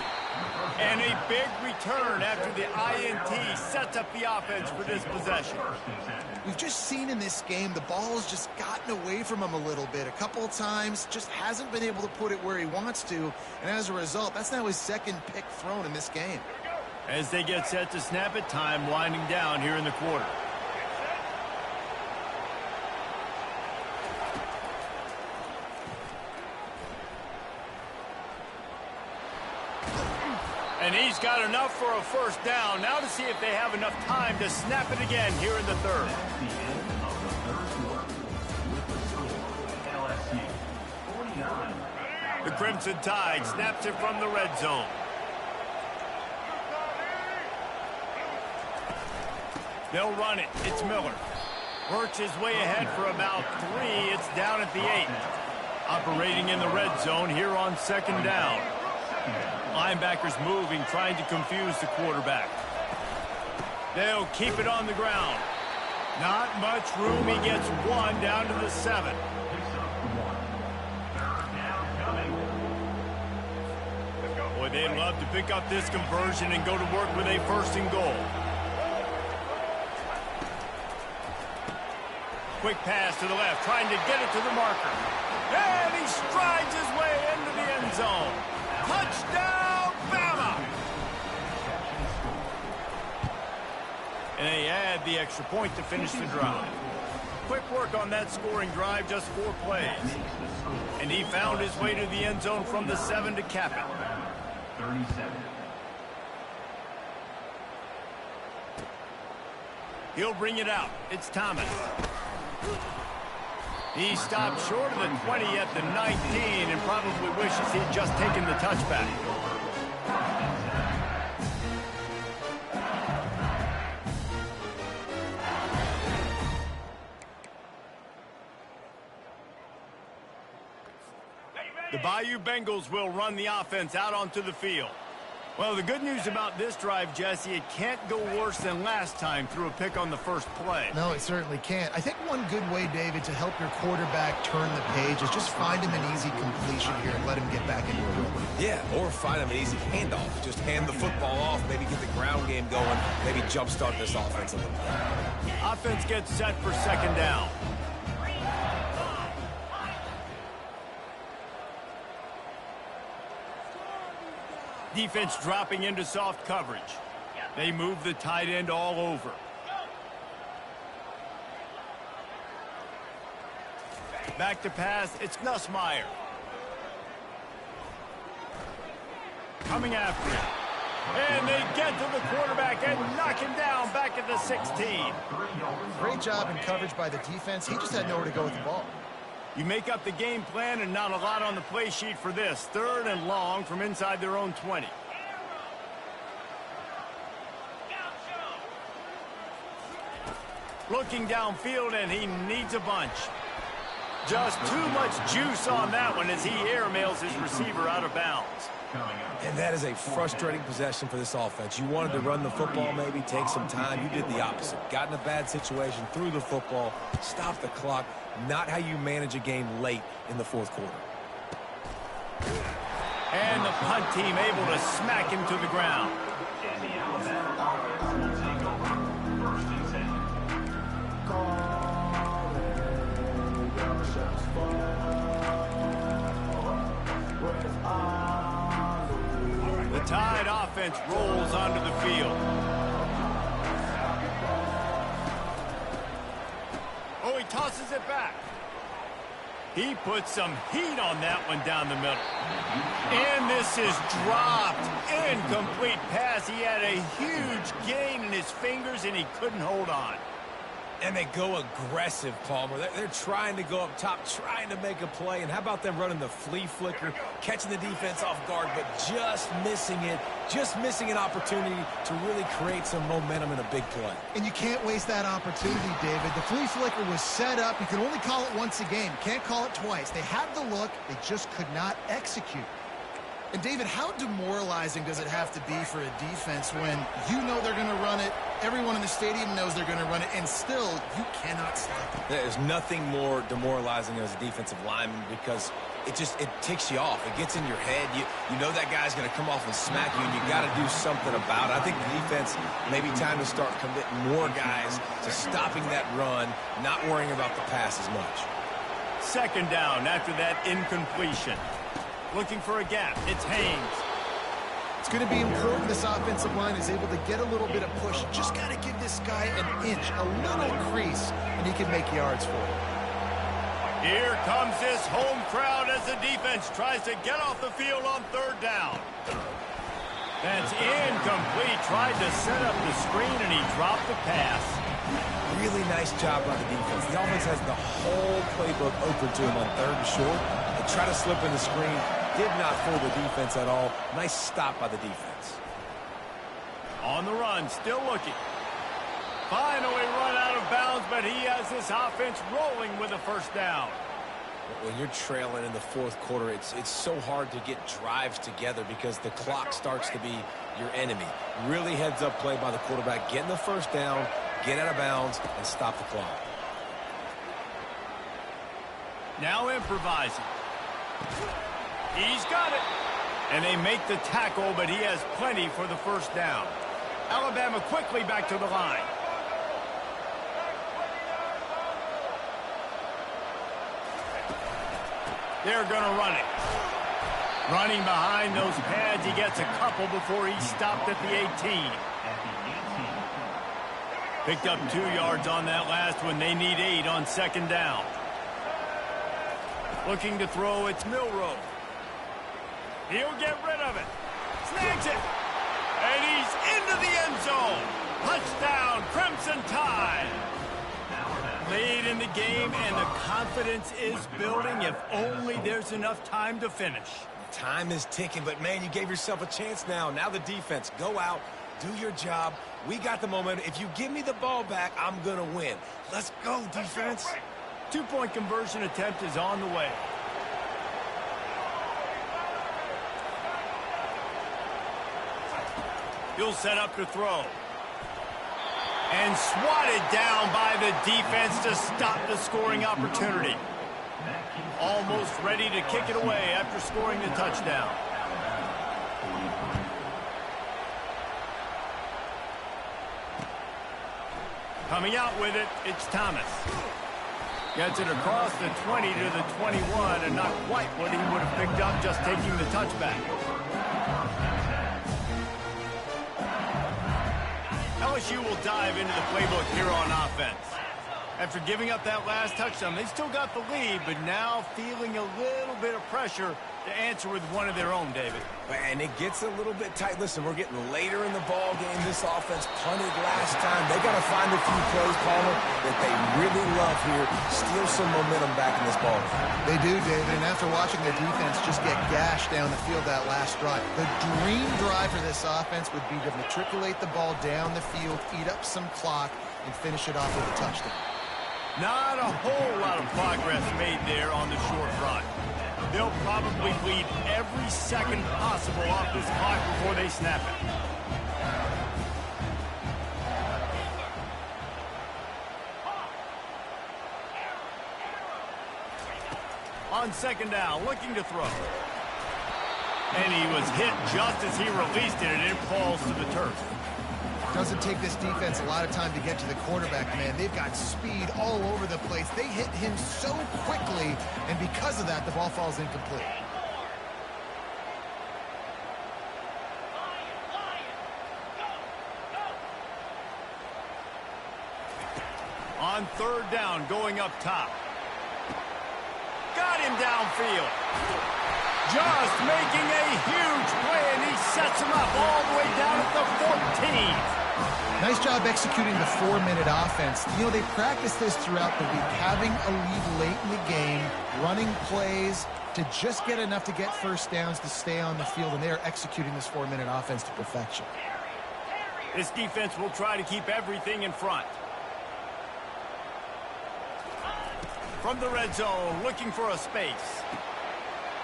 And a big return after the INT sets up the offense for this possession.
We've just seen in this game the ball has just gotten away from him a little bit. A couple of times, just hasn't been able to put it where he wants to. And as a result, that's now his second pick thrown in this game.
As they get set to snap it, time winding down here in the quarter. And he's got enough for a first down. Now to see if they have enough time to snap it again here in the third.
At the end of the third quarter, with the score, LSU 49.
The Crimson Tide snaps it from the red zone. They'll run it. It's Miller. Works his way ahead for about 3. It's down at the 8. Operating in the red zone here on second down. Linebackers moving, trying to confuse the quarterback. They'll keep it on the ground. Not much room. He gets 1 down to the 7. Boy, they'd love to pick up this conversion and go to work with a 1st and goal. Quick pass to the left, trying to get it to the marker. And he strides his way into the end zone. Touchdown, Bama! And they add the extra point to finish the drive. Quick work on that scoring drive, just 4 plays. And he found his way to the end zone from the 7 to cap it.
37.
He'll bring it out. It's Thomas. He stopped short of the 20 at the 19 and probably wishes he'd just taken the touchback. The Bayou Bengals will run the offense out onto the field. Well, the good news about this drive, Jesse, it can't go worse than last time through a pick on the first play.
No, it certainly can't. I think one good way, David, to help your quarterback turn the page is just find him an easy completion here and let him get back into a rhythm.
Yeah, or find him an easy handoff. Just hand the football off, maybe get the ground game going, maybe jumpstart this offense a little bit.
Offense gets set for second down. Defense dropping into soft coverage. They move the tight end all over. Back to pass, it's Nussmeier. Coming after him. And they get to the quarterback and knock him down back at the 16.
Great job in coverage by the defense. He just had nowhere to go with the ball.
You make up the game plan and not a lot on the play sheet for this. 3rd and long from inside their own 20. Looking downfield, and he needs a bunch. Just too much juice on that one as he airmails his receiver out of bounds.
And that is a frustrating possession for this offense. You wanted to run the football, maybe take some time. You did the opposite. Got in a bad situation, threw the football, stopped the clock. Not how you manage a game late in the 4th quarter.
And the punt team able to smack him to the ground.
And the Alabama offense will take over 1st and 10.
The Tide offense rolls onto the field. Oh, he tosses it back. He puts some heat on that one down the middle. And this is dropped. Incomplete pass. He had a huge gain in his fingers, and he couldn't hold on.
And they go aggressive, Palmer. They're trying to go up top, trying to make a play. And how about them running the flea flicker, catching the defense off guard, but just missing it, just missing an opportunity to really create some momentum in a big play.
And you can't waste that opportunity, David. The flea flicker was set up. You can only call it once a game. Can't call it twice. They had the look. They just could not execute. And, David, how demoralizing does it have to be for a defense when you know they're going to run it, everyone in the stadium knows they're going to run it, and still you cannot stop it?
There's nothing more demoralizing as a defensive lineman because it ticks you off. It gets in your head. You know that guy's going to come off and smack you, and you got to do something about it. I think the defense maybe time to start committing more guys to stopping that run, not worrying about the pass as much.
Second down after that incompletion. Looking for a gap. It's Haynes.
It's going to be important this offensive line is able to get a little bit of push. Just got to give this guy an inch, a little crease, and he can make yards for it.
Here comes this home crowd as the defense tries to get off the field on third down. That's incomplete. Tried to set up the screen, and he dropped the pass.
Really nice job by the defense. The offense has the whole playbook open to him on third and short. They try to slip in the screen. Did not fool the defense at all. Nice stop by the defense.
On the run, still looking. Finally run out of bounds, but he has this offense rolling with a first down.
When you're trailing in the fourth quarter, it's so hard to get drives together because the clock starts to be your enemy. Really heads-up play by the quarterback. Getting the first down, get out of bounds, and stop the clock.
Now improvising. He's got it. And they make the tackle, but he has plenty for the first down. Alabama quickly back to the line. They're going to run it. Running behind those pads, he gets a couple before he stopped at the 18. Picked up 2 yards on that last one. They need 8 on second down. Looking to throw, it's Milroe. He'll get rid of it. Snags it. And he's into the end zone. Touchdown, Crimson Tide. Late in the game, and the confidence is building. If only there's enough time to finish.
Time is ticking, but, man, you gave yourself a chance now. Now the defense, go out, do your job. We got the momentum. If you give me the ball back, I'm going to win. Let's go, defense.
2-point conversion attempt is on the way. He'll set up to throw. And swatted down by the defense to stop the scoring opportunity. Almost ready to kick it away after scoring the touchdown. Coming out with it, it's Thomas. Gets it across the 20 to the 21, and not quite what he would have picked up just taking the touchback. LSU will dive into the playbook here on offense. After giving up that last touchdown, they still got the lead, but now feeling a little bit of pressure to answer with one of their own, David.
And it gets a little bit tight. Listen, we're getting later in the ball game. This offense punted last time. They got to find a few plays, Palmer, that they really love here. Steal some momentum back in this ball game.
They do, David, and after watching their defense just get gashed down the field that last drive, the dream drive for this offense would be to matriculate the ball down the field, eat up some clock, and finish it off with a touchdown.
Not a whole lot of progress made there on the short run. They'll probably bleed every second possible off this clock before they snap it. On second down, looking to throw. And he was hit just as he released it, and it falls to the turf.
Doesn't take this defense a lot of time to get to the quarterback, man. They've got speed all over the place. They hit him so quickly, and because of that, the ball falls incomplete.
On third down, going up top. Got him downfield. Just making a huge play, and he sets him up all the way down at the 14.
Nice job executing the 4-minute offense. You know, they practice this throughout the week, having a lead late in the game, running plays to just get enough to get first downs to stay on the field, and they are executing this 4-minute offense to perfection.
This defense will try to keep everything in front. From the red zone, looking for a space.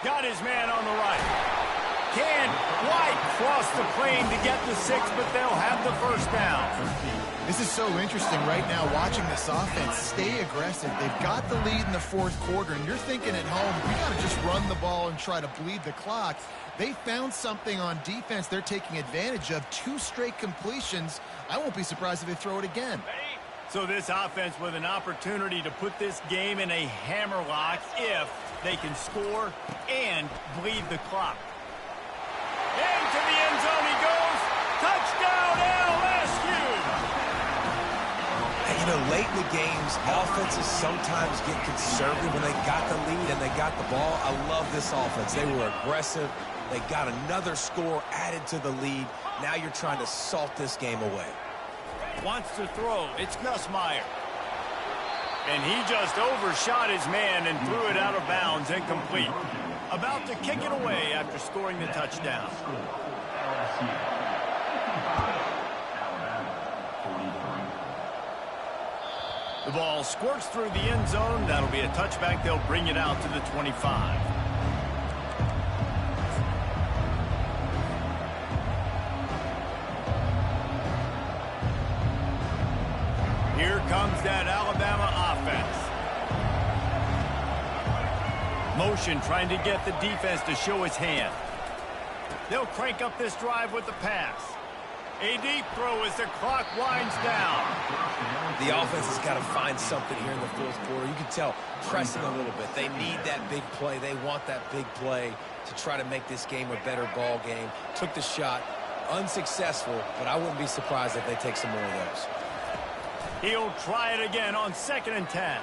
Got his man on the right. Can't quite cross the plane to get the 6, but they'll have the first down.
This is so interesting right now watching this offense stay aggressive. They've got the lead in the fourth quarter, and you're thinking at home, we got to just run the ball and try to bleed the clock. They found something on defense they're taking advantage of. 2 straight completions. I won't be surprised if they throw it again.
So this offense with an opportunity to put this game in a hammerlock if they can score and bleed the clock. Into the end zone he goes. Touchdown, LSU!
You know, late in the games, offenses sometimes get conservative when they got the lead and they got the ball. I love this offense. They were aggressive. They got another score added to the lead. Now you're trying to salt this game away.
Wants to throw. It's Nussmeier. And he just overshot his man and threw it out of bounds, incomplete. About to kick it away after scoring the touchdown. The ball squirts through the end zone. That'll be a touchback. They'll bring it out to the 25. Here comes that Alabama offense. Motion trying to get the defense to show his hand. They'll crank up this drive with the pass. A deep throw as the clock winds down.
The offense has got to find something here in the fourth quarter. You can tell pressing a little bit. They need that big play. They want that big play to try to make this game a better ball game. Took the shot. Unsuccessful, but I wouldn't be surprised if they take some more of those.
He'll try it again on 2nd and 10.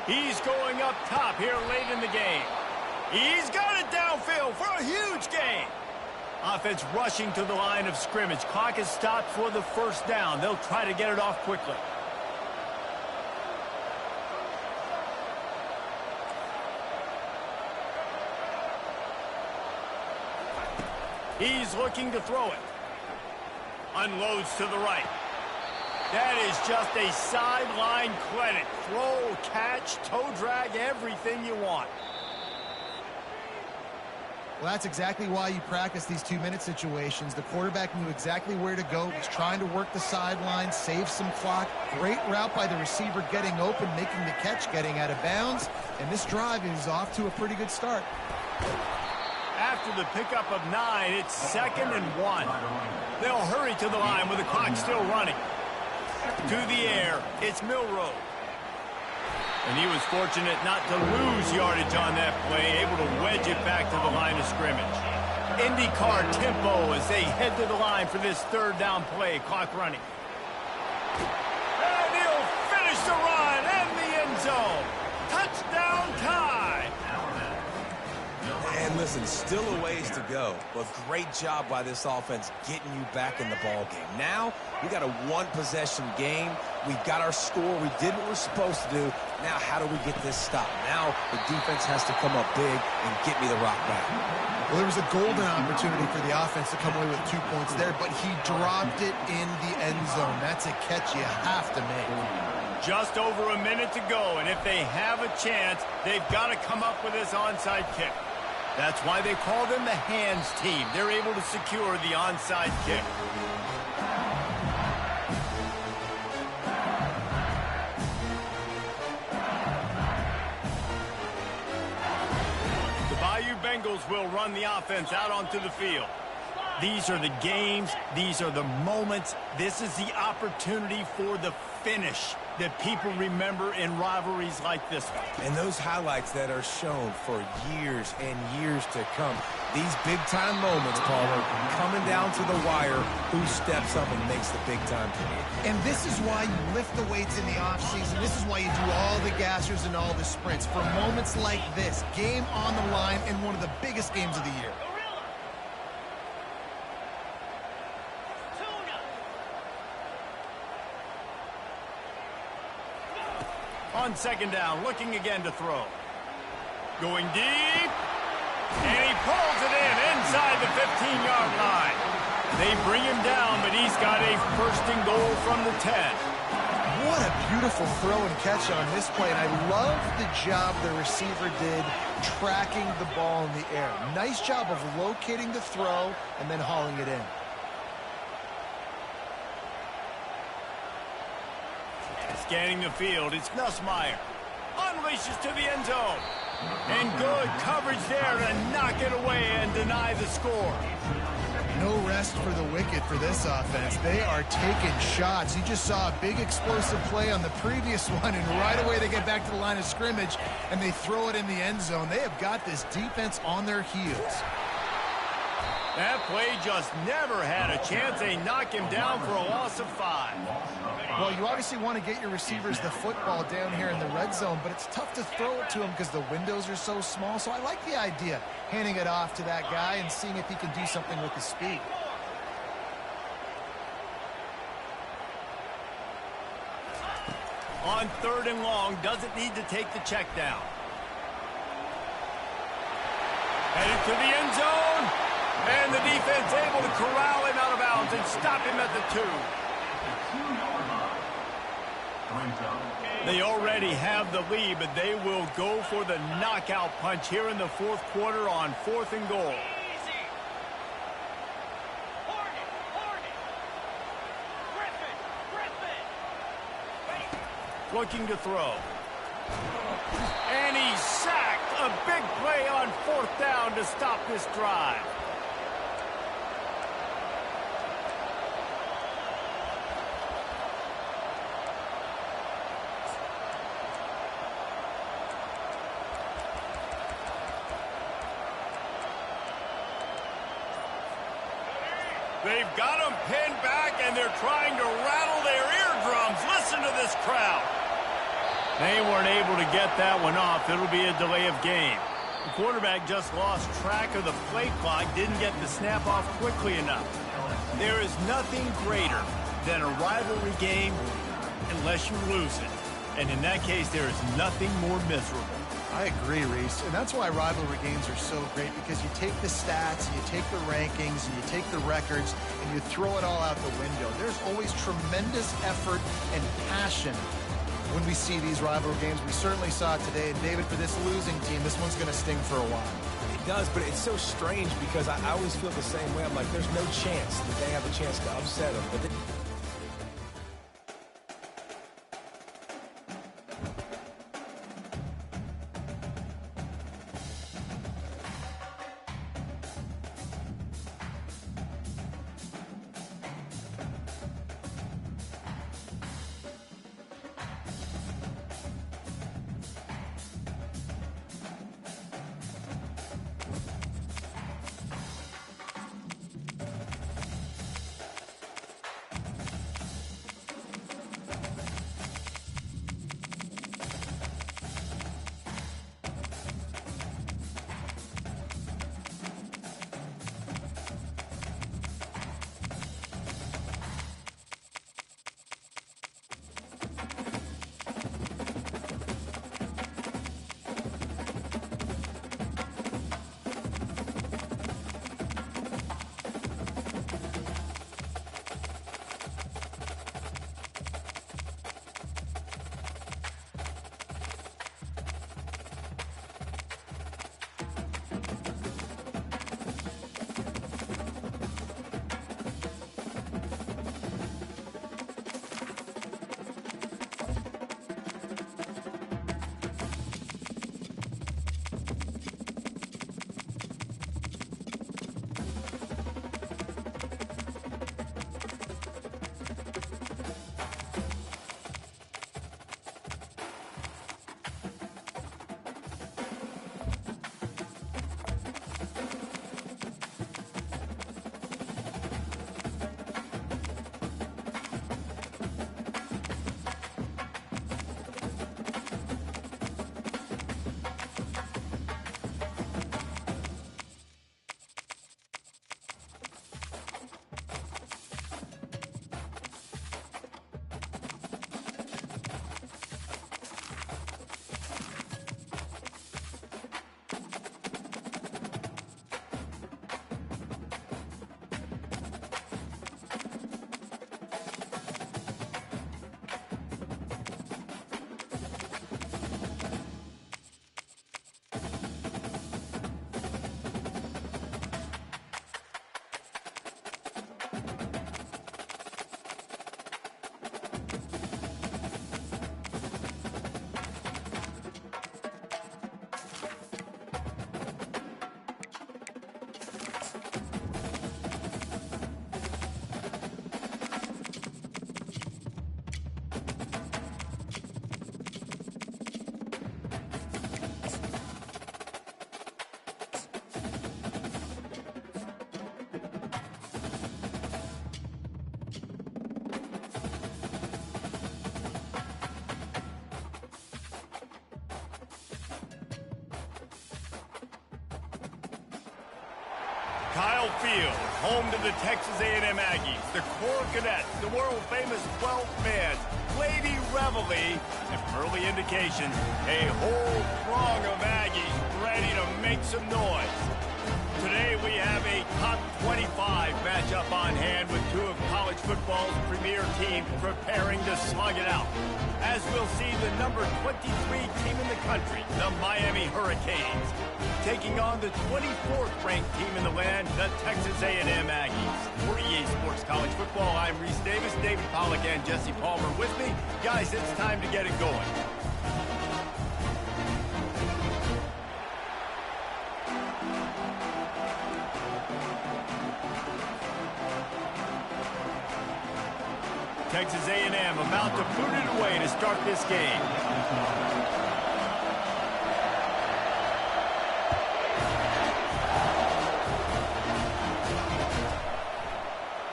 He's going up top here late in the game. He's got it downfield for a huge gain. Offense rushing to the line of scrimmage. Clock is stopped for the first down. They'll try to get it off quickly. He's looking to throw it. Unloads to the right. That is just a sideline credit. Throw, catch, toe drag, everything you want.
Well, that's exactly why you practice these 2-minute situations. The quarterback knew exactly where to go. He's trying to work the sideline, save some clock. Great route by the receiver getting open, making the catch, getting out of bounds. And this drive is off to a pretty good start.
After the pickup of 9, it's 2nd and 1. They'll hurry to the line with the clock still running. To the air, it's Milroe. And he was fortunate not to lose yardage on that play, able to wedge it back to the line of scrimmage. IndyCar tempo as they head to the line for this 3rd down play, clock running. And he'll finish the run in the end zone. Touchdown tie.
And listen, still a ways to go, but great job by this offense getting you back in the ball game. Now, we got a 1-possession game. We got our score. We did what we're supposed to do. Now, how do we get this stopped? Now, the defense has to come up big and get me the rock back.
Well, there was a golden opportunity for the offense to come away with 2 points there, but he dropped it in the end zone. That's a catch you have to make.
Just over a minute to go, and if they have a chance, they've got to come up with this onside kick. That's why they call them the hands team. They're able to secure the onside kick. The Bayou Bengals will run the offense out onto the field. These are the games. These are the moments. This is the opportunity for the finish that people remember in rivalries like this one.
And those highlights that are shown for years and years to come. These big-time moments, Paulo, coming down to the wire, who steps up and makes the big-time play.
And this is why you lift the weights in the offseason. This is why you do all the gassers and all the sprints. For moments like this, game on the line in one of the biggest games of the year.
On 2nd down, looking again to throw. Going deep. And he pulls it in inside the 15-yard line. They bring him down, but he's got a 1st and goal from the 10.
What a beautiful throw and catch on this play. And I love the job the receiver did tracking the ball in the air. Nice job of locating the throw and then hauling it in.
Scanning the field, it's Nussmeier. Unleashes to the end zone. And good coverage there to knock it away and deny the score.
No rest for the wicked for this offense. They are taking shots. You just saw a big explosive play on the previous one, and right away they get back to the line of scrimmage, and they throw it in the end zone. They have got this defense on their heels.
That play just never had a chance. They knock him down for a loss of 5.
Well, you obviously want to get your receivers the football down here in the red zone, but it's tough to throw it to them because the windows are so small. So I like the idea, handing it off to that guy and seeing if he can do something with his speed.
On 3rd and long, doesn't need to take the check down. Headed to the end zone, and the defense able to corral him out of bounds and stop him at the 2. They already have the lead, but they will go for the knockout punch here in the 4th quarter on 4th and goal. Looking to throw. And he's sacked. A big play on 4th down to stop this drive. They've got him pinned back, and they're trying to rattle their eardrums. Listen to this crowd. They weren't able to get that one off. It'll be a delay of game. The quarterback just lost track of the play clock, didn't get the snap off quickly enough. There is nothing greater than a rivalry game unless you lose it. And in that case, there is nothing more miserable.
I agree, Reese, and that's why rivalry games are so great, because you take the stats, and you take the rankings, and you take the records, and you throw it all out the window. There's always tremendous effort and passion when we see these rivalry games. We certainly saw it today, and David, for this losing team, this one's going to sting for a while.
It does, but it's so strange because I always feel the same way. I'm like, there's no chance that they have a chance to upset them. But
Kyle Field, home to the Texas A&M Aggies, the Core Cadets, the world-famous 12th man, Lady Reveille, and early indications, a whole throng of Aggies ready to make some noise. Today we have a top 25 matchup on hand with two of college football's premier teams preparing to slug it out. As we'll see the number 23 team in the country, the Miami Hurricanes, taking on the 24th ranked team in the land, the Texas A&M Aggies. For EA Sports College Football, I'm Reese Davis, David Pollack, and Jesse Palmer with me. Guys, it's time to get it going. Texas A&M about to put it away to start this game.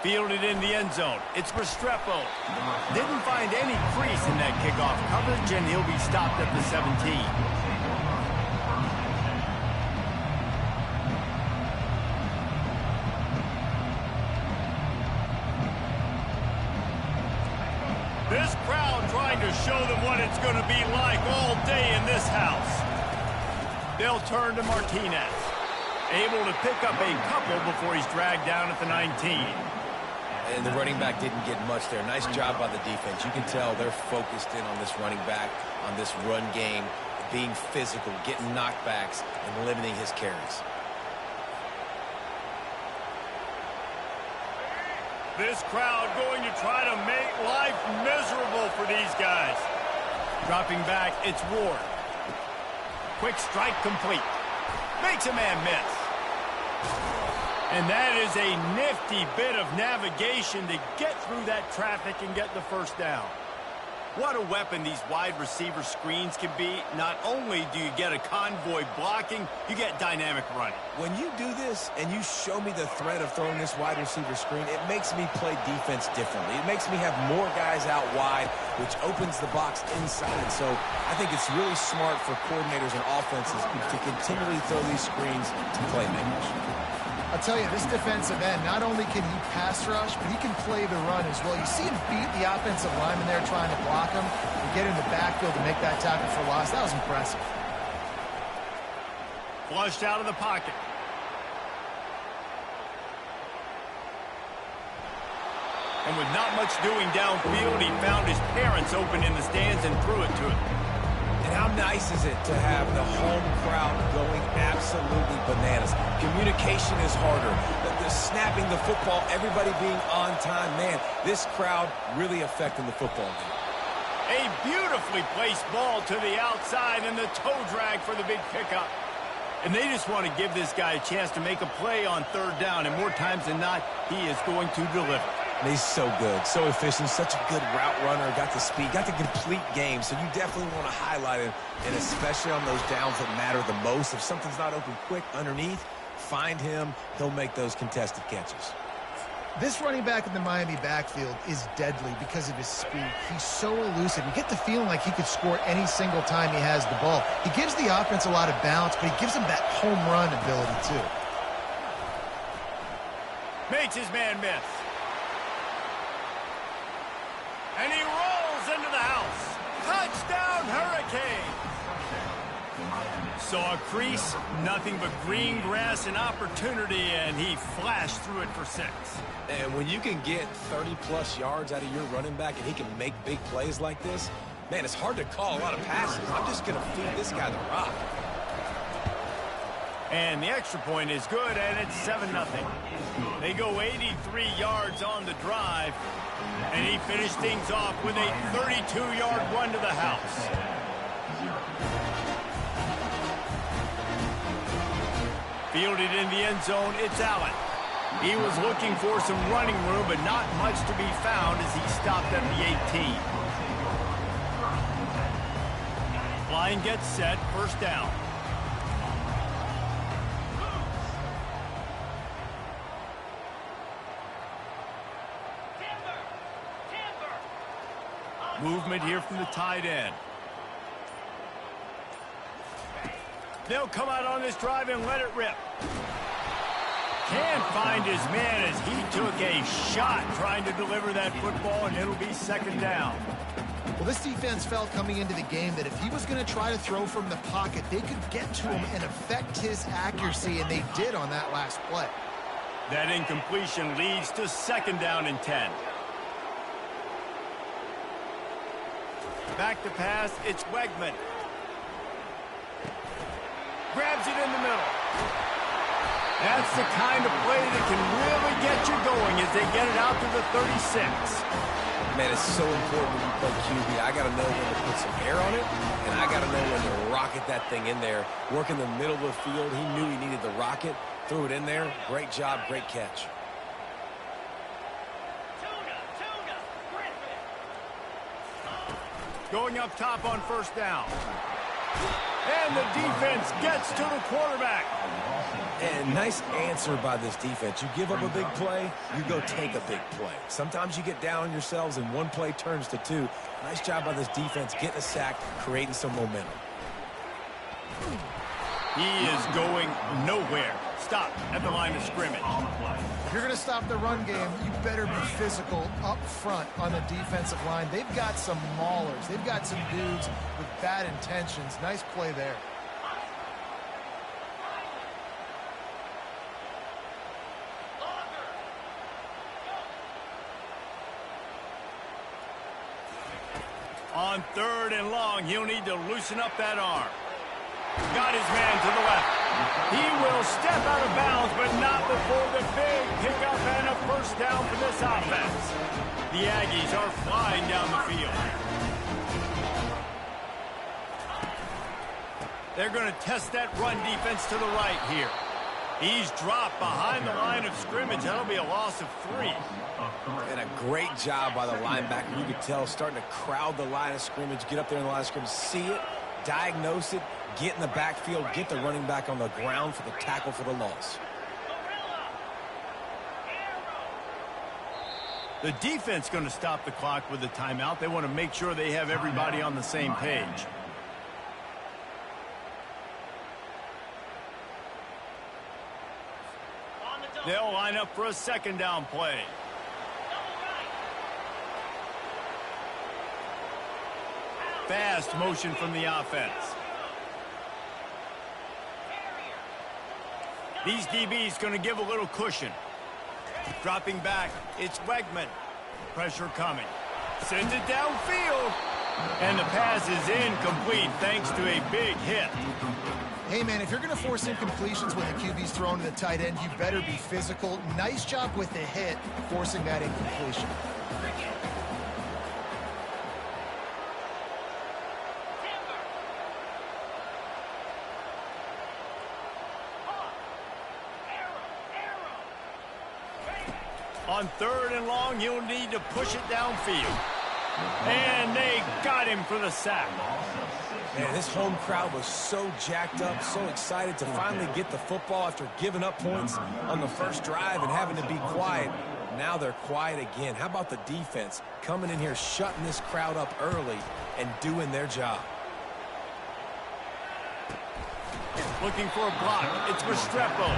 Fielded in the end zone. It's Restrepo. Didn't find any crease in that kickoff coverage, and he'll be stopped at the 17. This crowd trying to show them what it's going to be like all day in this house. They'll turn to Martinez. Able to pick up a couple before he's dragged down at the 19.
And the running back didn't get much there. Nice job by the defense. You can tell they're focused in on this running back, on this run game, being physical, getting knockbacks, and limiting his carries.
This crowd going to try to make life miserable for these guys. Dropping back, it's Ward. Quick strike complete. Makes a man miss. And that is a nifty bit of navigation to get through that traffic and get the first down. What a weapon these wide receiver screens can be. Not only do you get a convoy blocking, you get dynamic running.
When you do this and you show me the threat of throwing this wide receiver screen, it makes me play defense differently. It makes me have more guys out wide, which opens the box inside. So I think it's really smart for coordinators and offenses to continually throw these screens to playmakers.
I'll tell you, this defensive end, not only can he pass rush, but he can play the run as well. You see him beat the offensive lineman there trying to block him and get in the backfield to make that tackle for loss. That was impressive.
Flushed out of the pocket. And with not much doing downfield, he found his parents open in the stands and threw it to him.
And how nice is it to have the home crowd going absolutely bananas? Communication is harder. The snapping the football, everybody being on time. Man, this crowd really affecting the football game.
A beautifully placed ball to the outside and the toe drag for the big pickup. And they just want to give this guy a chance to make a play on third down. And more times than not, he is going to deliver.
And he's so good, so efficient, such a good route runner, got the speed, got the complete game. So you definitely want to highlight him, and especially on those downs that matter the most. If something's not open quick underneath, find him. He'll make those contested catches.
This running back in the Miami backfield is deadly because of his speed. He's so elusive. You get the feeling like he could score any single time he has the ball. He gives the offense a lot of balance, but he gives them that home run ability too.
Makes his man miss. And he rolls into the house. Touchdown, Hurricanes! Saw a crease, nothing but green grass and opportunity, and he flashed through it for 6.
And when you can get 30-plus yards out of your running back and he can make big plays like this, man, it's hard to call a lot of passes. I'm just going to feed this guy the rock.
And the extra point is good, and it's 7-0. They go 83 yards on the drive, and he finished things off with a 32-yard run to the house. Fielded in the end zone, it's Allen. He was looking for some running room, but not much to be found as he stopped at the 18. Line gets set, first down. Movement here from the tight end. They'll come out on this drive and let it rip. Can't find his man as he took a shot trying to deliver that football, and it'll be second down.
Well, this defense felt coming into the game that if he was going to try to throw from the pocket, they could get to him and affect his accuracy, and they did on that last play.
That incompletion leads to second down and 10. Back to pass, it's Wegman. Grabs it in the middle. That's the kind of play that can really get you going as they get it out to the 36.
Man, it's so important when you play QB. I got to know when to put some air on it, and I got to know when to rocket that thing in there. Work in the middle of the field. He knew he needed the rocket. Threw it in there. Great job, great catch.
Going up top on first down. And the defense gets to the quarterback.
And nice answer by this defense. You give up a big play, you go take a big play. Sometimes you get down on yourselves and one play turns to two. Nice job by this defense getting a sack, creating some momentum.
He is going nowhere. Stop at the line of scrimmage.
If you're going to stop the run game, you better be physical up front on the defensive line. They've got some maulers. They've got some dudes with bad intentions. Nice play there.
On third and long, he'll need to loosen up that arm. Got his man to the left. He will step out of bounds, but not before the big pickup and a first down for this offense. The Aggies are flying down the field. They're going to test that run defense to the right here. He's dropped behind the line of scrimmage. That'll be a loss of 3.
And a great job by the linebacker. You could tell starting to crowd the line of scrimmage, get up there in the line of scrimmage, see it, diagnose it, get in the backfield, get the running back on the ground for the tackle for the loss.
The defense going to stop the clock with a timeout. They want to make sure they have everybody on the same page. They'll line up for a second down play. Fast motion from the offense. These DBs going to give a little cushion. Dropping back, it's Wegman. Pressure coming. Sends it downfield. And the pass is incomplete thanks to a big hit.
Hey, man, if you're going to force incompletions when the QB's thrown to the tight end, you better be physical. Nice job with the hit, forcing that incompletion.
On third and long, you'll need to push it downfield. And they got him for the sack.
Man, this home crowd was so jacked up, so excited to finally get the football after giving up points on the first drive and having to be quiet. Now they're quiet again. How about the defense coming in here, shutting this crowd up early and doing their job?
Looking for a block. It's Restrepo.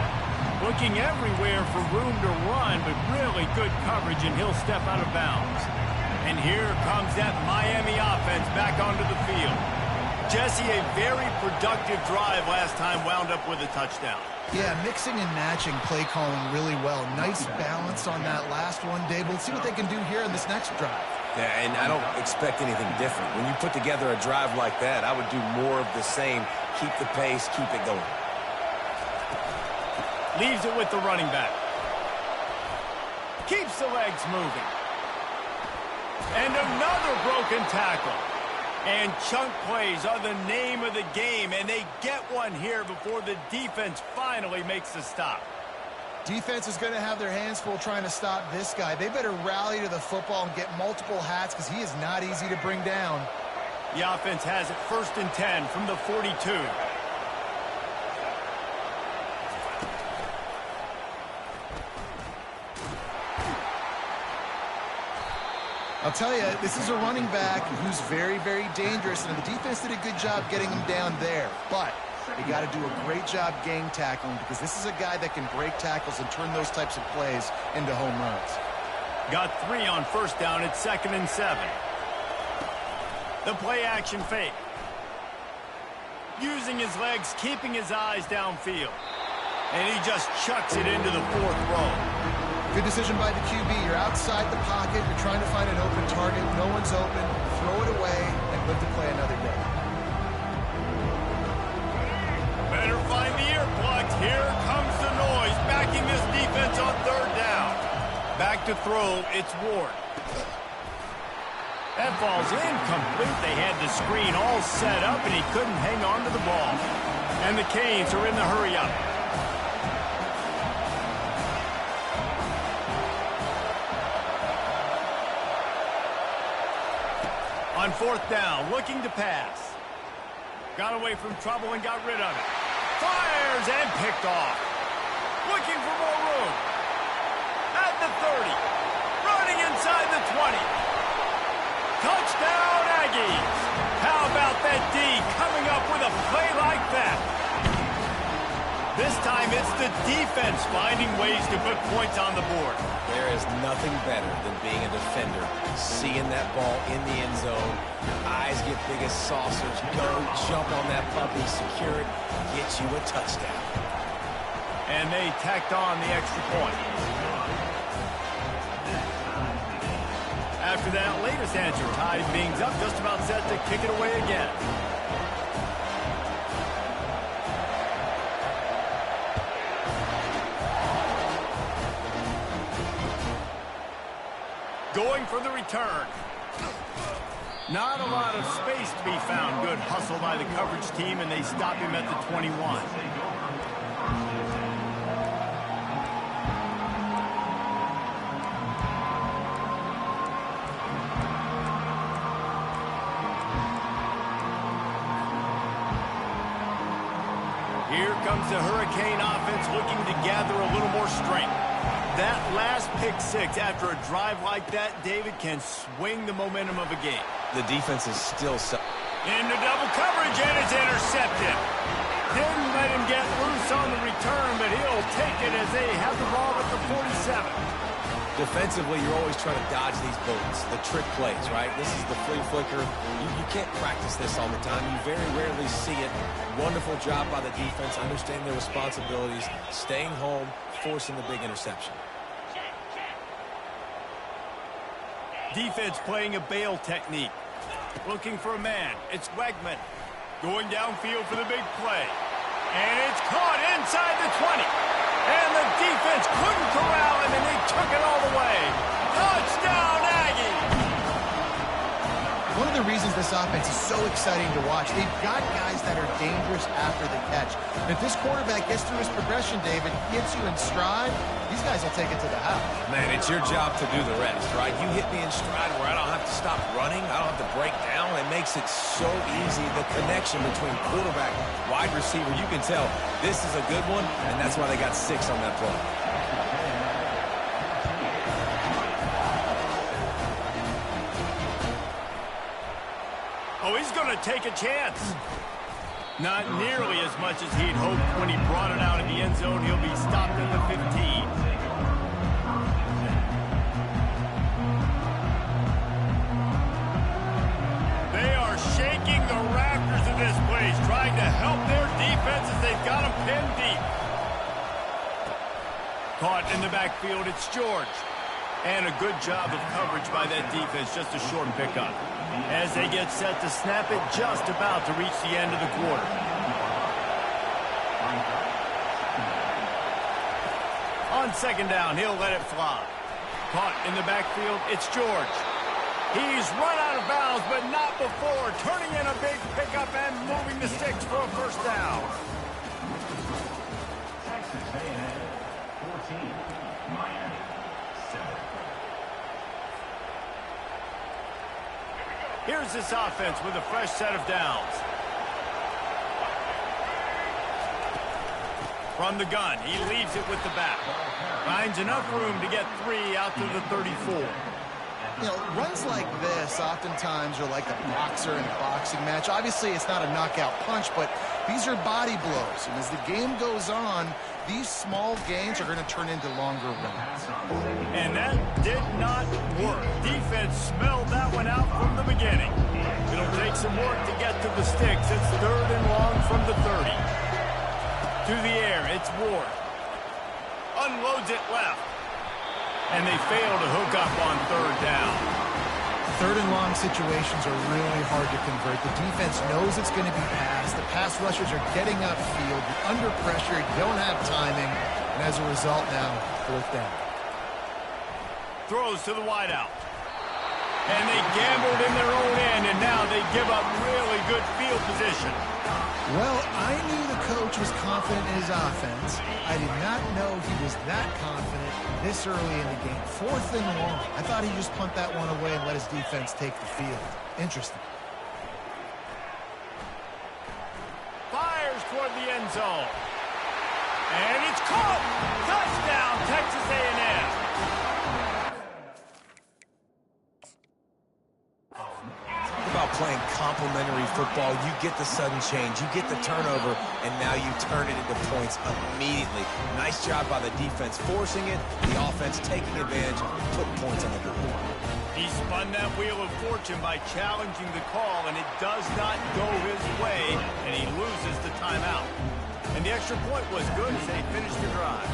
Looking everywhere for room to run, but really good coverage, and he'll step out of bounds. And here comes that Miami offense back onto the field. Jesse, a very productive drive last time, wound up with a touchdown.
Yeah, mixing and matching play calling really well. Nice balance on that last one, Dave. Let's see what they can do here in this next drive.
Yeah, and I don't expect anything different. When you put together a drive like that, I would do more of the same. Keep the pace, keep it going.
Leaves it with the running back. Keeps the legs moving. And another broken tackle. And chunk plays are the name of the game, and they get one here before the defense finally makes the stop.
Defense is going to have their hands full trying to stop this guy. They better rally to the football and get multiple hats because he is not easy to bring down.
The offense has it 1st and 10 from the 42.
I'll tell you, this is a running back who's very, very dangerous, and the defense did a good job getting him down there. But You got to do a great job game tackling because this is a guy that can break tackles and turn those types of plays into home runs.
Got 3 on first down. It's 2nd and 7. The play action fake. Using his legs, keeping his eyes downfield. And he just chucks it into the 4th row.
Good decision by the QB. You're outside the pocket. You're trying to find an open target. No one's open. Throw it away and live to play another day.
Better find the earplugs. Here comes the noise. Backing this defense on 3rd down. Back to throw. It's Ward. That ball's incomplete. They had the screen all set up, and he couldn't hang on to the ball. And the Canes are in the hurry-up. On 4th down, looking to pass. Got away from trouble and got rid of it. Fires and picked off. Looking for more room. At the 30. Running inside the 20. Touchdown, Aggies! How about that D coming up with a play like that? This time it's the defense finding ways to put points on the board.
There is nothing better than being a defender. Seeing that ball in the end zone, eyes get big as saucers, go, jump on that puppy, secure it, get you a touchdown.
And they tacked on the extra point. After that latest answer, tied things up, just about set to kick it away again. Going for the return. Not a lot of space to be found. Good hustle by the coverage team, and they stop him at the 21. Here comes the Hurricane offense looking to gather a little more strength. That last pick 6 after a drive like that, David, can swing the momentum of a game.
The defense is still
into double coverage, and it's intercepted. Didn't let him get loose on the return, but he'll take it as they have the ball at the 47.
Defensively, you're always trying to dodge these bullets, the trick plays, right? This is the flea flicker. You can't practice this all the time. You very rarely see it. Wonderful job by the defense, understanding their responsibilities, staying home, forcing the big interception.
Defense playing a bail technique. Looking for a man. It's Wegman. Going downfield for the big play. And it's caught inside the 20. And the defense couldn't corral him, and they took it all the way. Touchdown, Aggies!
One of the reasons this offense is so exciting to watch, they've got guys that are dangerous after the catch. And if this quarterback gets through his progression, David, gets you in stride, these guys will take it to the house.
Man, it's your job to do the rest, right? You hit me in stride where I don't have to stop running. I don't have to break down. It makes it so easy. The connection between quarterback, wide receiver, you can tell this is a good one, and that's why they got 6 on that play.
Oh, he's going to take a chance. Not nearly as much as he'd hoped when he brought it out in the end zone. He'll be stopped at the 15. They are shaking the rafters of this place, trying to help their defense as they've got them pinned deep. Caught in the backfield, it's George. And a good job of coverage by that defense, just a short pickup. As they get set to snap it, just about to reach the end of the quarter. On 2nd down, he'll let it fly. Caught in the backfield, it's George. He's run out of bounds, but not before. Turning in a big pickup and moving the sticks for a first down.
Texas A&M 14, Miami 7.
Here's this offense with a fresh set of downs. From the gun, he leaves it with the back. Finds enough room to get 3 out to the 34.
You know, runs like this oftentimes are like a boxer in a boxing match. Obviously, it's not a knockout punch, but These are body blows, and as the game goes on, these small gains are going to turn into longer runs.
And that did not work. Defense smelled that one out from the beginning. It'll take some work to get to the sticks. It's 3rd and long from the 30. To the air, it's Ward. Unloads it left. And they fail to hook up on 3rd down.
3rd and long situations are really hard to convert. The defense knows it's going to be passed. The pass rushers are getting upfield. You're under pressure. You don't have timing. And as a result now, 4th down.
Throws to the wideout. And they gambled in their own end, and now they give up really good field position.
Well, I knew the coach was confident in his offense. I did not know he was that confident this early in the game. 4th and long. I thought he'd just punt that one away and let his defense take the field. Interesting.
Fires toward the end zone. And it's caught. Touchdown, Texas A&M.
About playing complementary football, you get the sudden change, you get the turnover, and now you turn it into points immediately. Nice job by the defense forcing it, the offense taking advantage, putting points on the board.
He spun that wheel of fortune by challenging the call, and it does not go his way, and he loses the timeout. And the extra point was good as they finished the drive.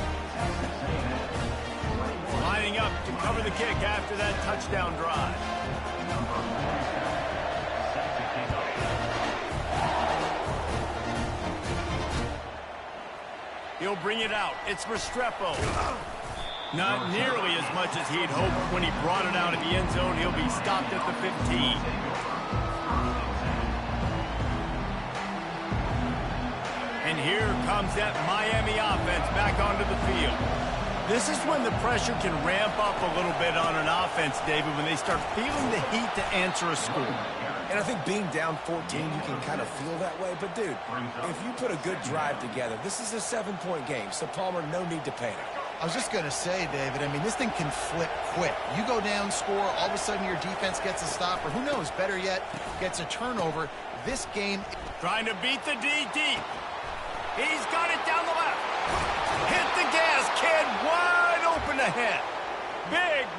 Lining up to cover the kick after that touchdown drive. He'll bring it out. It's Restrepo. Not nearly as much as he'd hoped when he brought it out of the end zone. He'll be stopped at the 15. And here comes that Miami offense back onto the field. This is when the pressure can ramp up a little bit on an offense, David, when they start feeling the heat to answer a score.
And I think being down 14, you can kind of feel that way. But, dude, if you put a good drive together, this is a 7-point game. So, Palmer, no need to panic.
I was just going to say, David, I mean, this thing can flip quick. You go down, score, all of a sudden your defense gets a stop, or who knows, better yet, gets a turnover. This game...
Trying to beat the D deep. He's got it down the left. Hit the gas, kid. Wide open ahead.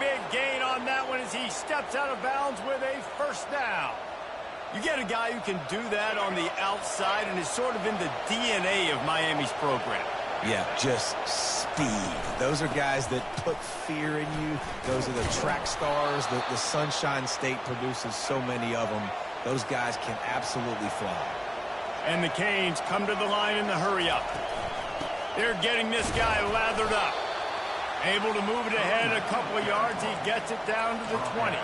Big gain on that one as he steps out of bounds with a 1st down. You get a guy who can do that on the outside and is sort of in the DNA of Miami's program.
Yeah, just speed. Those are guys that put fear in you. Those are the track stars. The Sunshine State produces so many of them. Those guys can absolutely fly.
And the Canes come to the line in the hurry-up. They're getting this guy lathered up. Able to move it ahead a couple of yards. He gets it down to the 20.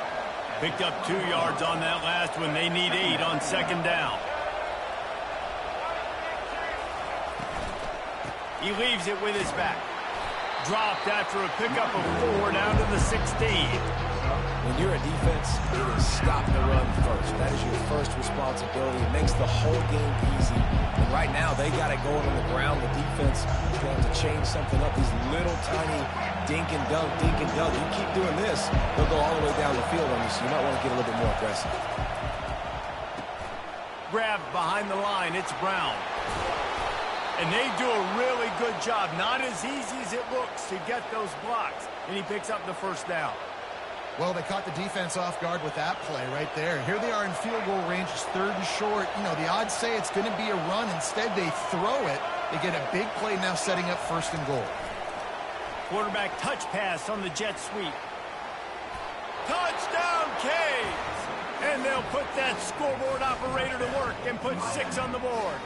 Picked up 2 yards on that last one. They need 8 on 2nd down. He leaves it with his back. Dropped after a pickup of 4 down to the 16.
When you're a defense, it is stop the run first. That is your first responsibility. It makes the whole game easy. And right now, they got it going on the ground. The defense is going to change something up. These little tiny dink and dunk. You keep doing this, they'll go all the way down the field on you, so you might want to get a little bit more aggressive.
Grabbed behind the line, it's Brown. And they do a really good job, not as easy as it looks, to get those blocks. And he picks up the 1st down.
Well, they caught the defense off guard with that play right there. Here they are in field goal range. It's 3rd and short. You know, the odds say it's going to be a run. Instead, they throw it. They get a big play now setting up 1st and goal.
Quarterback touch pass on the jet sweep. Touchdown, Canes! And they'll put that scoreboard operator to work and put 6 on the board.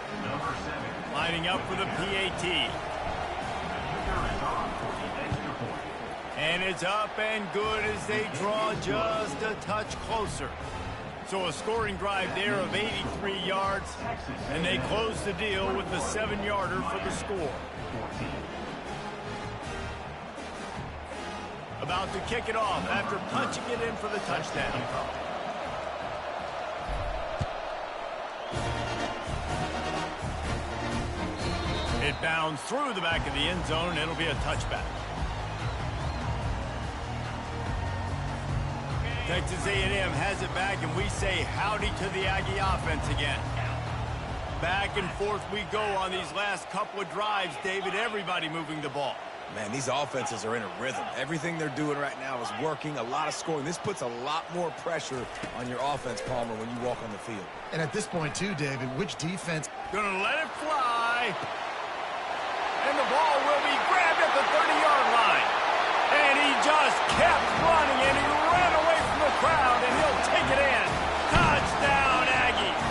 Lining up for the PAT. And it's up and good as they draw just a touch closer. So a scoring drive there of 83 yards, and they close the deal with the 7-yarder for the score. About to kick it off after punching it in for the touchdown. It bounds through the back of the end zone, and it'll be a touchback. Texas A&M has it back, and we say howdy to the Aggie offense again. Back and forth we go on these last couple of drives, David. Everybody moving the ball.
Man, these offenses are in a rhythm. Everything they're doing right now is working, a lot of scoring. This puts a lot more pressure on your offense, Palmer, when you walk on the field.
And at this point, too, David, which defense?
Gonna let it fly. And the ball will be grabbed at the 30-yard line. And he just kept running, and he ran away from the crowd, and he'll take it in. Touchdown, Aggies.